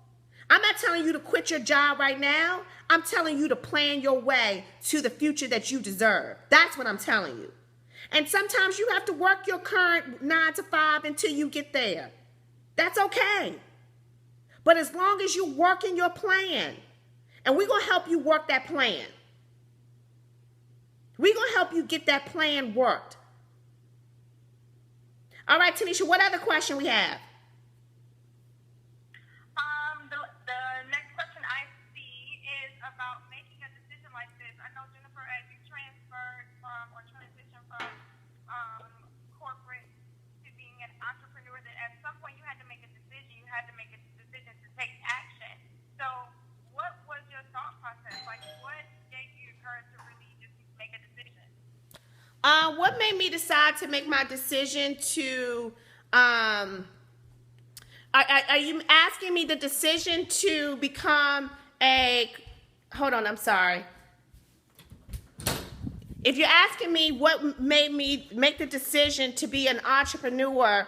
I'm not telling you to quit your job right now. I'm telling you to plan your way to the future that you deserve. That's what I'm telling you. And sometimes you have to work your current 9 to 5 until you get there. That's okay. But as long as you're working your plan, and we're going to help you work that plan. We're going to help you get that plan worked. All right, Tanisha, what other question we have? The next question I see is about making a decision like this. I know, Jennifer, as you transition from corporate to being an entrepreneur, that at some point you had to make a decision. You had to make a decision to take action. So what was your thought process? Like, what gave you the courage to really just make a decision? What made me decide to make my decision to, are you asking me the decision to become hold on, I'm sorry. If you're asking me what made me make the decision to be an entrepreneur,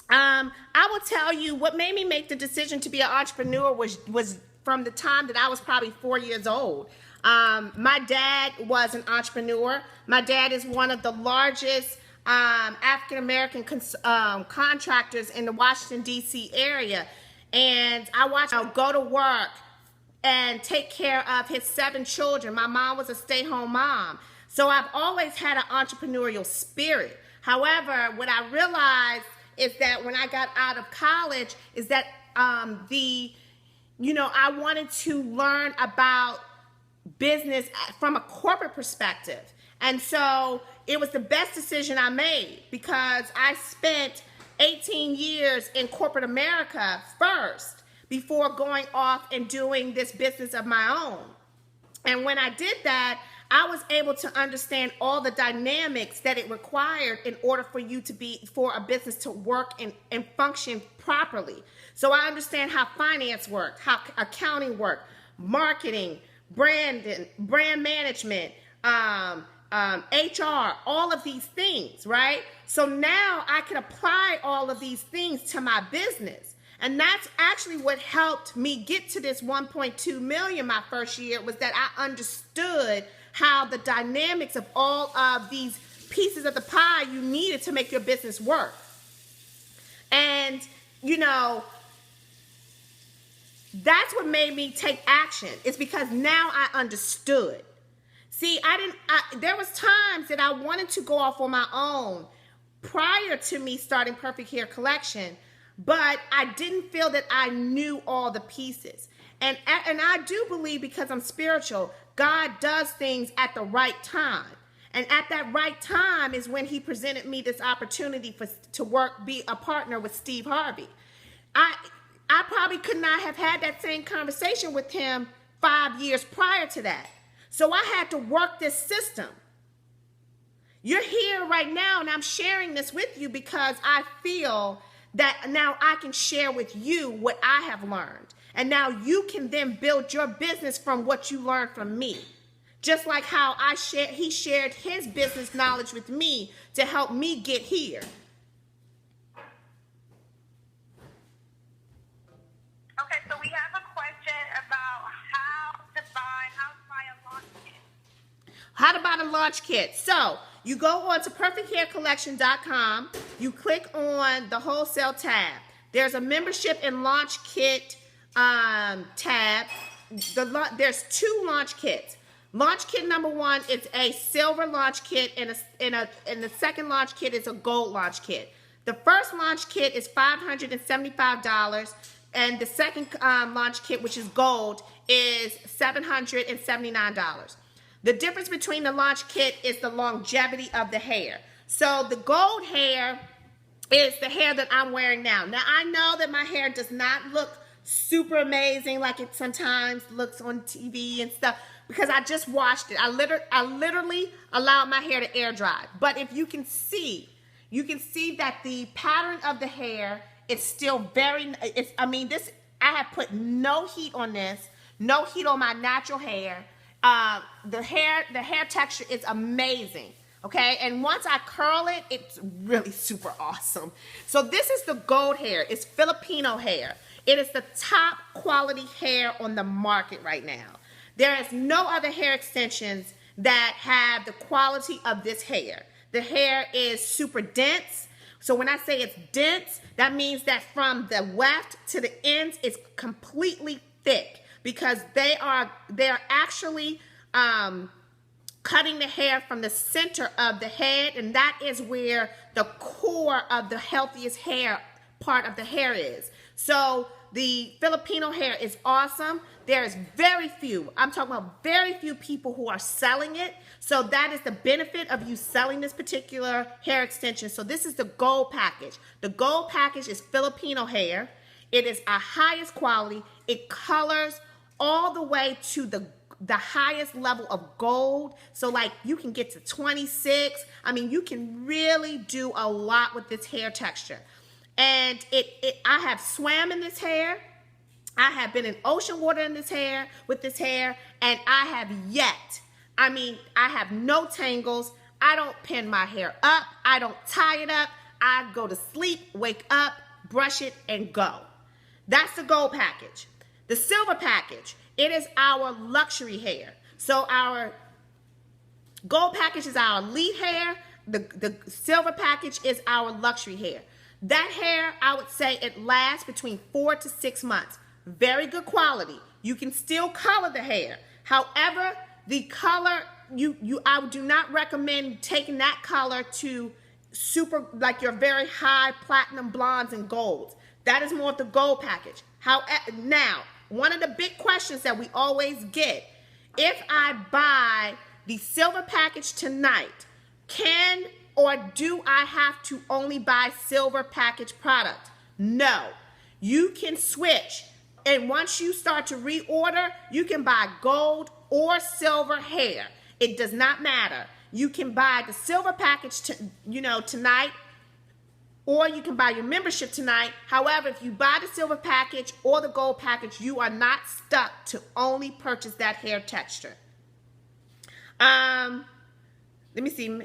I will tell you what made me make the decision to be an entrepreneur was from the time that I was probably 4 years old. My dad was an entrepreneur. My dad is one of the largest African-American contractors in the Washington, D.C. area. And I watched him go to work and take care of his 7 children. My mom was a stay-home mom. So I've always had an entrepreneurial spirit. However, what I realized is that when I got out of college, is that I wanted to learn about business from a corporate perspective. And so it was the best decision I made, because I spent 18 years in corporate America first before going off and doing this business of my own. And when I did that, I was able to understand all the dynamics that it required in order for a business to work and function properly. So I understand how finance worked, how accounting worked, marketing, brand management, HR, all of these things, right? So now I can apply all of these things to my business. And that's actually what helped me get to this 1.2 million my first year, was that I understood how the dynamics of all of these pieces of the pie you needed to make your business work. And, that's what made me take action. It's because now I understood. See, there was times that I wanted to go off on my own prior to me starting Perfect Hair Collection, but I didn't feel that I knew all the pieces. And I do believe, because I'm spiritual, God does things at the right time. And at that right time is when he presented me this opportunity to be a partner with Steve Harvey. I probably could not have had that same conversation with him 5 years prior to that. So I had to work this system. You're here right now, and I'm sharing this with you because I feel that now I can share with you what I have learned. And now you can then build your business from what you learned from me. Just like how he shared his business knowledge with me to help me get here. Okay, so we have a question about how to buy a launch kit. How to buy the launch kit. So you go on to perfecthaircollection.com. You click on the wholesale tab. There's a membership and launch kit tab. There's 2 launch kits. Launch kit number 1 is a silver launch kit, and the second launch kit is a gold launch kit. The first launch kit is $575, and the second launch kit, which is gold, is $779. The difference between the launch kit is the longevity of the hair. So the gold hair is the hair that I'm wearing now. Now, I know that my hair does not look super amazing like it sometimes looks on TV and stuff, because I just washed it. I literally allowed my hair to air dry. But if you can see that the pattern of the hair is still I have put no heat on this, no heat on my natural hair. The hair texture is amazing. Okay, and once I curl it, it's really super awesome. So this is the gold hair. It's Filipino hair. It is the top quality hair on the market right now. There is no other hair extensions that have the quality of this hair. The hair is super dense. So when I say it's dense, that means that from the weft to the ends, it's completely thick, because they are actually cutting the hair from the center of the head, and that is where the core of the healthiest hair part of the hair is. So the Filipino hair is awesome. There is very few people who are selling it. So that is the benefit of you selling this particular hair extension. So this is the gold package. The gold package is Filipino hair. It is our highest quality. It colors all the way to the highest level of gold. So like you can get to 26. I mean, you can really do a lot with this hair texture. And I have swam in this hair. I have been in ocean water in this hair, with this hair, and I have no tangles. I don't pin my hair up. I don't tie it up. I go to sleep, wake up, brush it, and go. That's the gold package. The silver package, it is our luxury hair. So our gold package is our elite hair. The silver package is our luxury hair. That hair, I would say it lasts between 4 to 6 months. Very good quality. You can still color the hair. However, the color, I do not recommend taking that color to super, like your very high platinum blondes and golds. That is more of the gold package. Now, one of the big questions that we always get, if I buy the silver package tonight, can or do I have to only buy silver package product? No. You can switch. And once you start to reorder, you can buy gold or silver hair. It does not matter. You can buy the silver package tonight, or you can buy your membership tonight. However, if you buy the silver package or the gold package, you are not stuck to only purchase that hair texture. Let me see.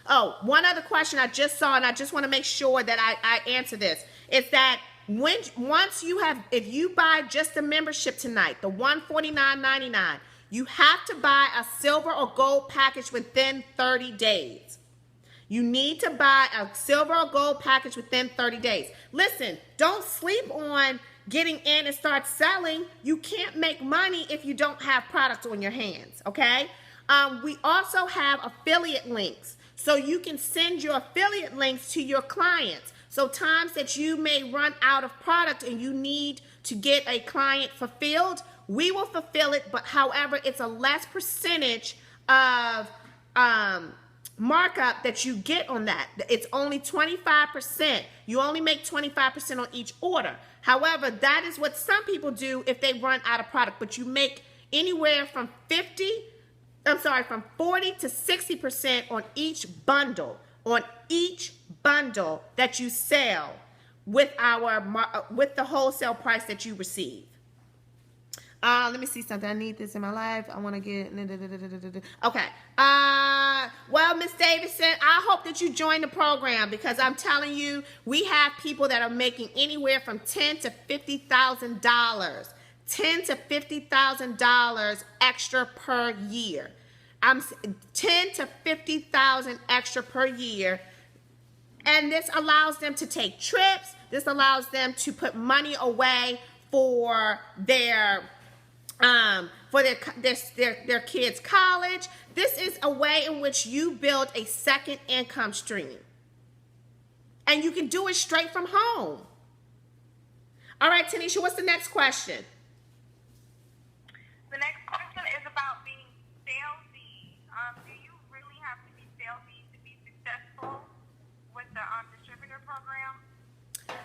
Oh, one other question I just saw, and I just want to make sure that I answer this. Is that if you buy just the membership tonight, the $149.99, you have to buy a silver or gold package within 30 days. You need to buy a silver or gold package within 30 days. Listen, don't sleep on getting in and start selling. You can't make money if you don't have products on your hands, okay? We also have affiliate links. So you can send your affiliate links to your clients. So times that you may run out of product and you need to get a client fulfilled, we will fulfill it, but however, it's a less percentage of markup that you get on that. It's only 25%. You only make 25% on each order. However, that is what some people do if they run out of product, but you make anywhere from 40 to 60% on each bundle that you sell with the wholesale price that you receive. Let me see something. I need this in my life. I want to get... Okay. Well, Miss Davidson, I hope that you join the program, because I'm telling you, we have people that are making anywhere from $10,000 to $50,000. $10,000 to $50,000 extra per year. $10,000 to $50,000 extra per year. And this allows them to take trips. This allows them to put money away for their kids' college. This is a way in which you build a second income stream. And you can do it straight from home. All right, Tanisha, what's the next question? The next question is about being salesy. Do you really have to be salesy to be successful with the distributor program?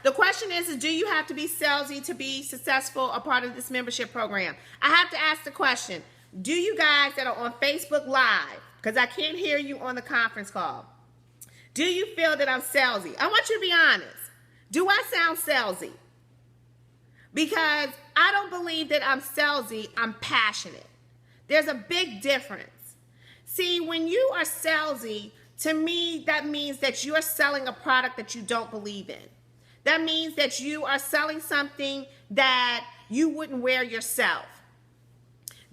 The question is do you have to be salesy to be successful a part of this membership program? I have to ask the question, do you guys that are on Facebook Live, because I can't hear you on the conference call, do you feel that I'm salesy? I want you to be honest. Do I sound salesy? Because I don't believe that I'm salesy, I'm passionate. There's a big difference. See, when you are salesy, to me, that means that you're selling a product that you don't believe in. That means that you are selling something that you wouldn't wear yourself.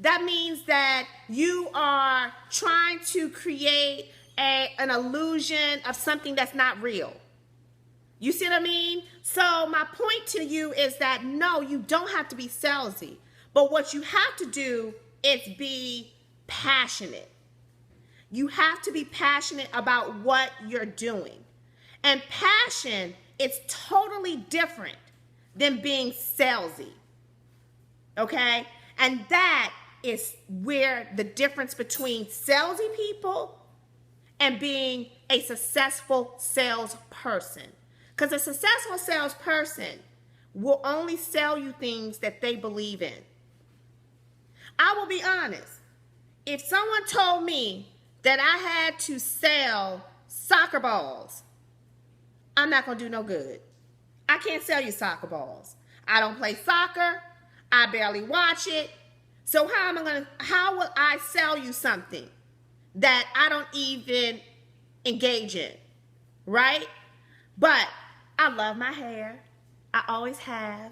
That means that you are trying to create an illusion of something that's not real. You see what I mean? So my point to you is that no, you don't have to be salesy. But what you have to do is be passionate. You have to be passionate about what you're doing. And passion, it's totally different than being salesy. Okay? And that is where the difference between salesy people and being a successful salesperson. Because a successful salesperson will only sell you things that they believe in. I will be honest. If someone told me that I had to sell soccer balls, I'm not going to do no good. I can't sell you soccer balls. I don't play soccer. I barely watch it. So how will I sell you something that I don't even engage in? Right? But I love my hair. I always have.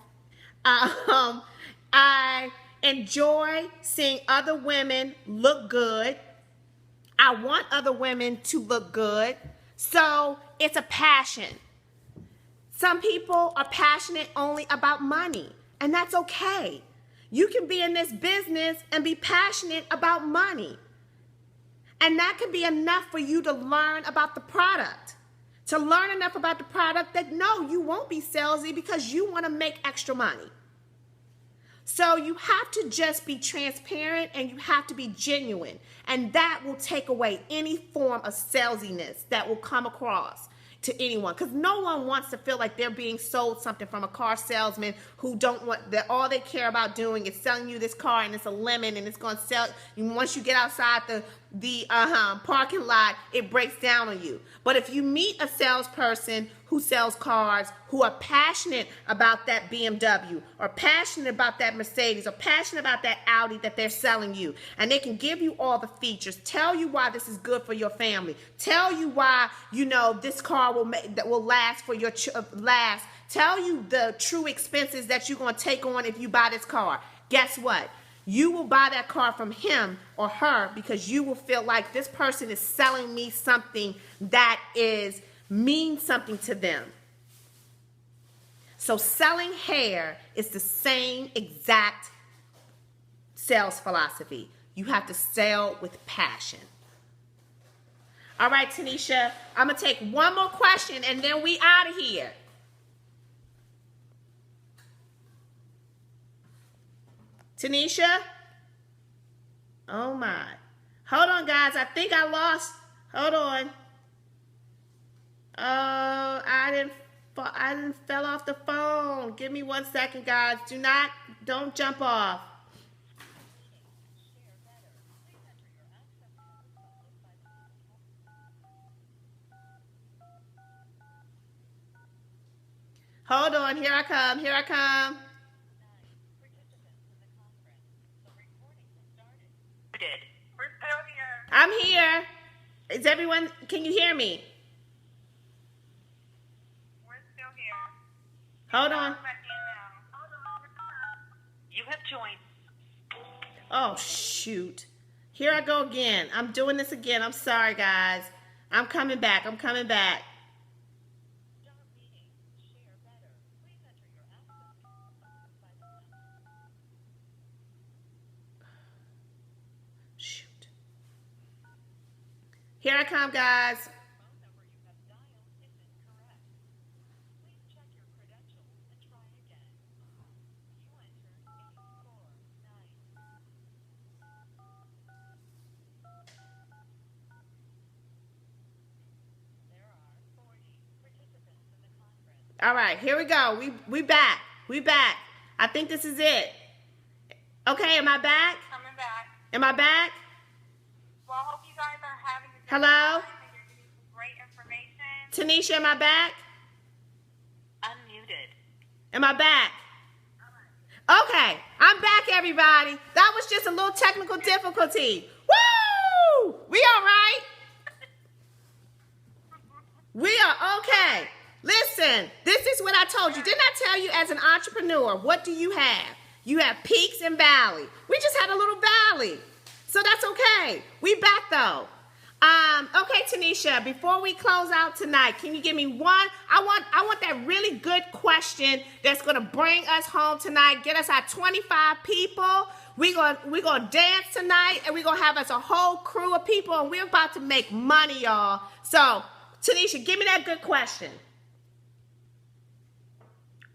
I enjoy seeing other women look good. I want other women to look good. So it's a passion. Some people are passionate only about money, and that's okay. You can be in this business and be passionate about money. And that could be enough for you to learn about the product. To learn enough about the product that no, you won't be salesy because you want to make extra money. So you have to just be transparent and you have to be genuine. And that will take away any form of salesiness that will come across to anyone, because no one wants to feel like they're being sold something from a car salesman who don't want that. All they care about doing is selling you this car, and it's a lemon, and it's going to sell. And once you get outside the parking lot, it breaks down on you. But if you meet a salesperson who sells cars, who are passionate about that BMW, or passionate about that Mercedes, or passionate about that Audi that they're selling you, and they can give you all the features, tell you why this is good for your family, tell you why this car will last for your last, tell you the true expenses that you're going to take on if you buy this car. Guess what? You will buy that car from him or her because you will feel like this person is selling me something that means something to them. So selling hair is the same exact sales philosophy. You have to sell with passion. All right, Tanisha, I'm going to take one more question and then we out of here. Tanisha? Oh my. Hold on, guys. I think I lost. Hold on. Oh, I didn't fell off the phone. Give me 1 second, guys. Don't jump off. Hold on. Here I come. We're still here. I'm here. Is everyone, can you hear me? We're still here. Hold on. You have joined. Oh, shoot. Here I go again. I'm doing this again. I'm sorry, guys. I'm coming back. Start meeting. Share better. Please enter your access code. Shoot. Here I come, guys. Phone number you have dialed is incorrect. Please check your credentials and try again. You entered 849. There are 40 participants in the conference. All right, here we go. We back. I think this is it. Okay, am I back? Coming back. Am I back? Well, I hope you guys are having a good Hello? time and you're getting some great information. Tanisha, am I back? Unmuted. Am I back? Okay, I'm back, everybody. That was just a little technical difficulty. Woo! We all right? We are okay. Listen, this is what I told you. Didn't I tell you as an entrepreneur, what do you have? You have peaks and valleys. We just had a little valley. So that's okay. We back though. Okay, Tanisha, before we close out tonight, can you give me one? I want that really good question that's gonna bring us home tonight, get us our 25 people. We're gonna dance tonight, and we're gonna have us a whole crew of people, and we're about to make money, y'all. So, Tanisha, give me that good question.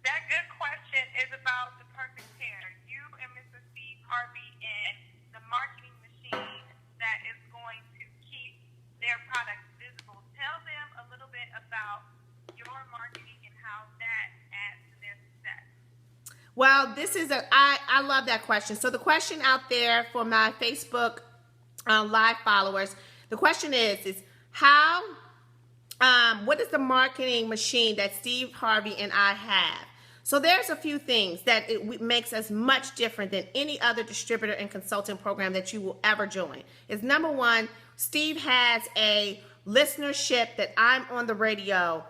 That good question is about the perfect pair. You and Mr. Steve Harvey and the marketing machine that is going to keep their products visible. Tell them a little bit about your marketing and how that adds to their success. Well, I love that question. So the question out there for my Facebook live followers, the question is how, what is the marketing machine that Steve Harvey and I have? So there's a few things that makes us much different than any other distributor and consulting program that you will ever join. Is number one, Steve has a listenership that I'm on the radio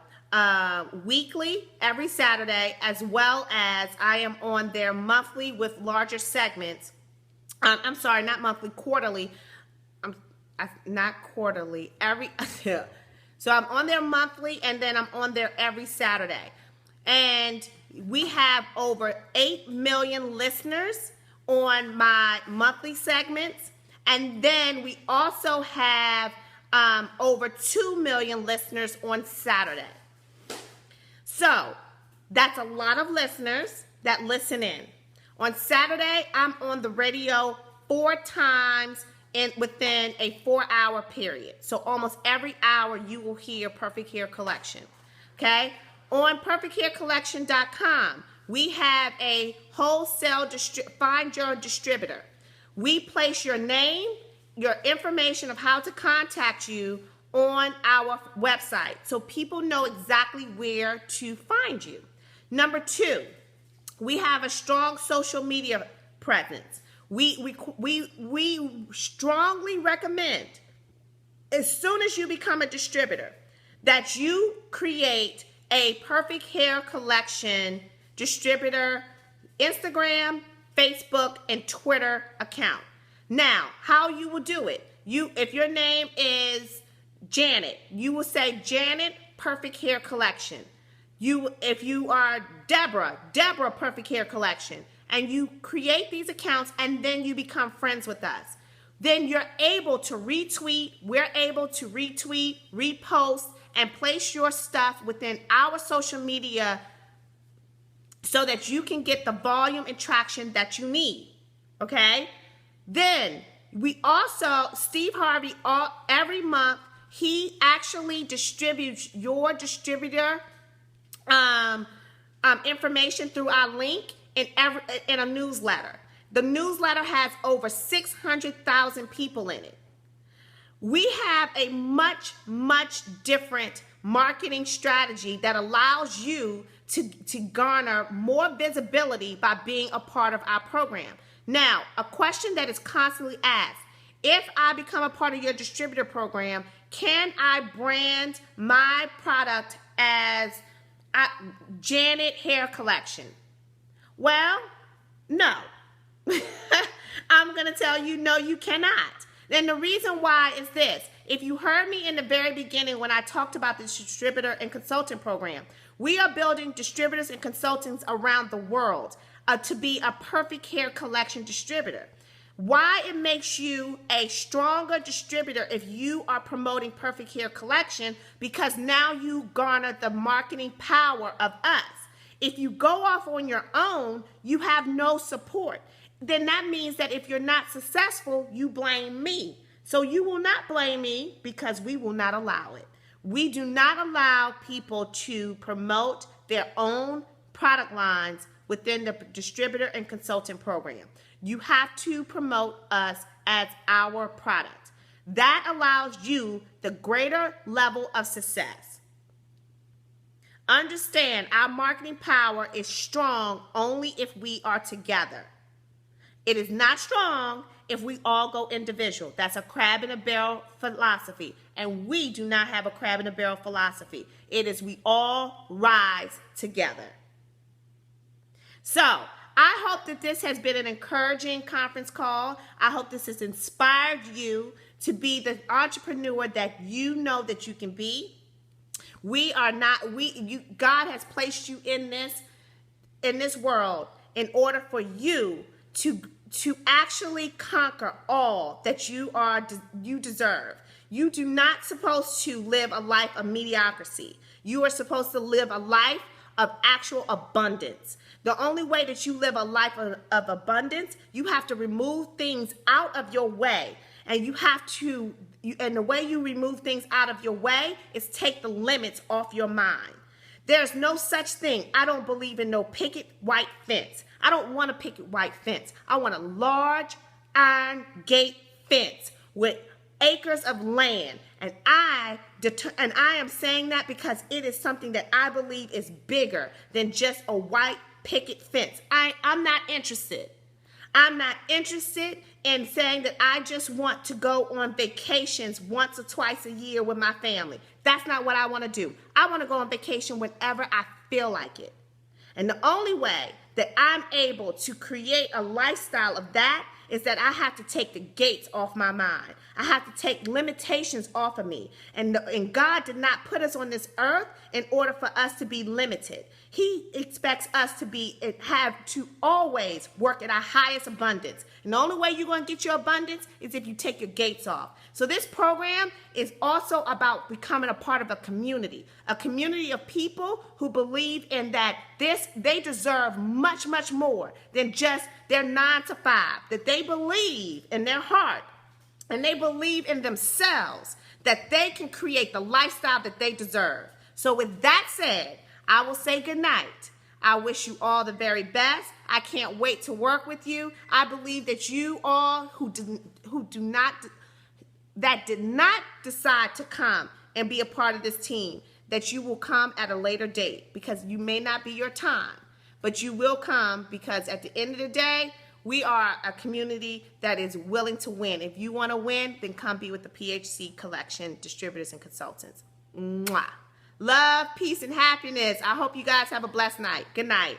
weekly, every Saturday, as well as I am on their monthly with larger segments. I'm sorry, not monthly, quarterly. Not quarterly, every, so I'm on there monthly, and then I'm on there every Saturday. And we have over 8 million listeners on my monthly segments, And then we also have over 2 million listeners on Saturday. So that's a lot of listeners that listen in. On Saturday, I'm on the radio 4 times within a 4-hour period. So almost every hour you will hear Perfect Hair Collection. Okay? On perfecthaircollection.com, we have a wholesale find your distributor. We place your name, your information of how to contact you on our website so people know exactly where to find you. Number 2, we have a strong social media presence. We strongly recommend, as soon as you become a distributor, that you create a Perfect Hair Collection distributor Instagram, Facebook, and Twitter account. Now, how you will do it? If your name is Janet, you will say Janet Perfect Hair Collection. If you are Deborah Perfect Hair Collection, and you create these accounts and then you become friends with us, then you're able to retweet, we're able to retweet, repost, and place your stuff within our social media so that you can get the volume and traction that you need, okay? Then we also, Steve Harvey, every month, he actually distributes your distributor information through our link in a newsletter. The newsletter has over 600,000 people in it. We have a much, much different marketing strategy that allows you to garner more visibility by being a part of our program. Now, a question that is constantly asked: if I become a part of your distributor program, can I brand my product as Janet Hair Collection? Well, no. I'm going to tell you, no, you cannot. And the reason why is this. If you heard me in the very beginning when I talked about the distributor and consultant program, we are building distributors and consultants around the world to be a Perfect Hair Collection distributor. Why it makes you a stronger distributor if you are promoting Perfect Hair Collection, because now you garner the marketing power of us. If you go off on your own, you have no support. Then that means that if you're not successful, you blame me. So you will not blame me, because we will not allow it. We do not allow people to promote their own product lines within the distributor and consultant program. You have to promote us as our product. That allows you the greater level of success. Understand, our marketing power is strong only if we are together. It is not strong if we all go individual. That's a crab in a barrel philosophy. And we do not have a crab in a barrel philosophy. It is we all rise together. So, I hope that this has been an encouraging conference call. I hope this has inspired you to be the entrepreneur that you know that you can be. God has placed you in this world in order for you to actually conquer all that you deserve. You do not supposed to live a life of mediocrity. You are supposed to live a life of actual abundance. The only way that you live a life of abundance, you have to remove things out of your way. And and the way you remove things out of your way is take the limits off your mind. There's no such thing. I don't believe in no picket white fence. I don't want a picket white fence. I want a large iron gate fence with acres of land. And I am saying that because it is something that I believe is bigger than just a white picket fence. I'm not interested. I'm not interested in saying that I just want to go on vacations once or twice a year with my family. That's not what I want to do. I want to go on vacation whenever I feel like it. And the only way that I'm able to create a lifestyle of that is that I have to take the gates off my mind. I have to take limitations off of me. And God did not put us on this earth in order for us to be limited. He expects us to have to always work at our highest abundance. And the only way you're going to get your abundance is if you take your gates off. So this program is also about becoming a part of a community of people who believe in that they deserve much, much more than just their 9 to 5, that they believe in their heart and they believe in themselves that they can create the lifestyle that they deserve. So with that said, I will say good night. I wish you all the very best. I can't wait to work with you. I believe that you all that did not decide to come and be a part of this team, that you will come at a later date, because you may not be your time, but you will come, because at the end of the day, we are a community that is willing to win. If you want to win, then come be with the PHC Collection Distributors and Consultants. Mwah. Love, peace, and happiness. I hope you guys have a blessed night. Good night.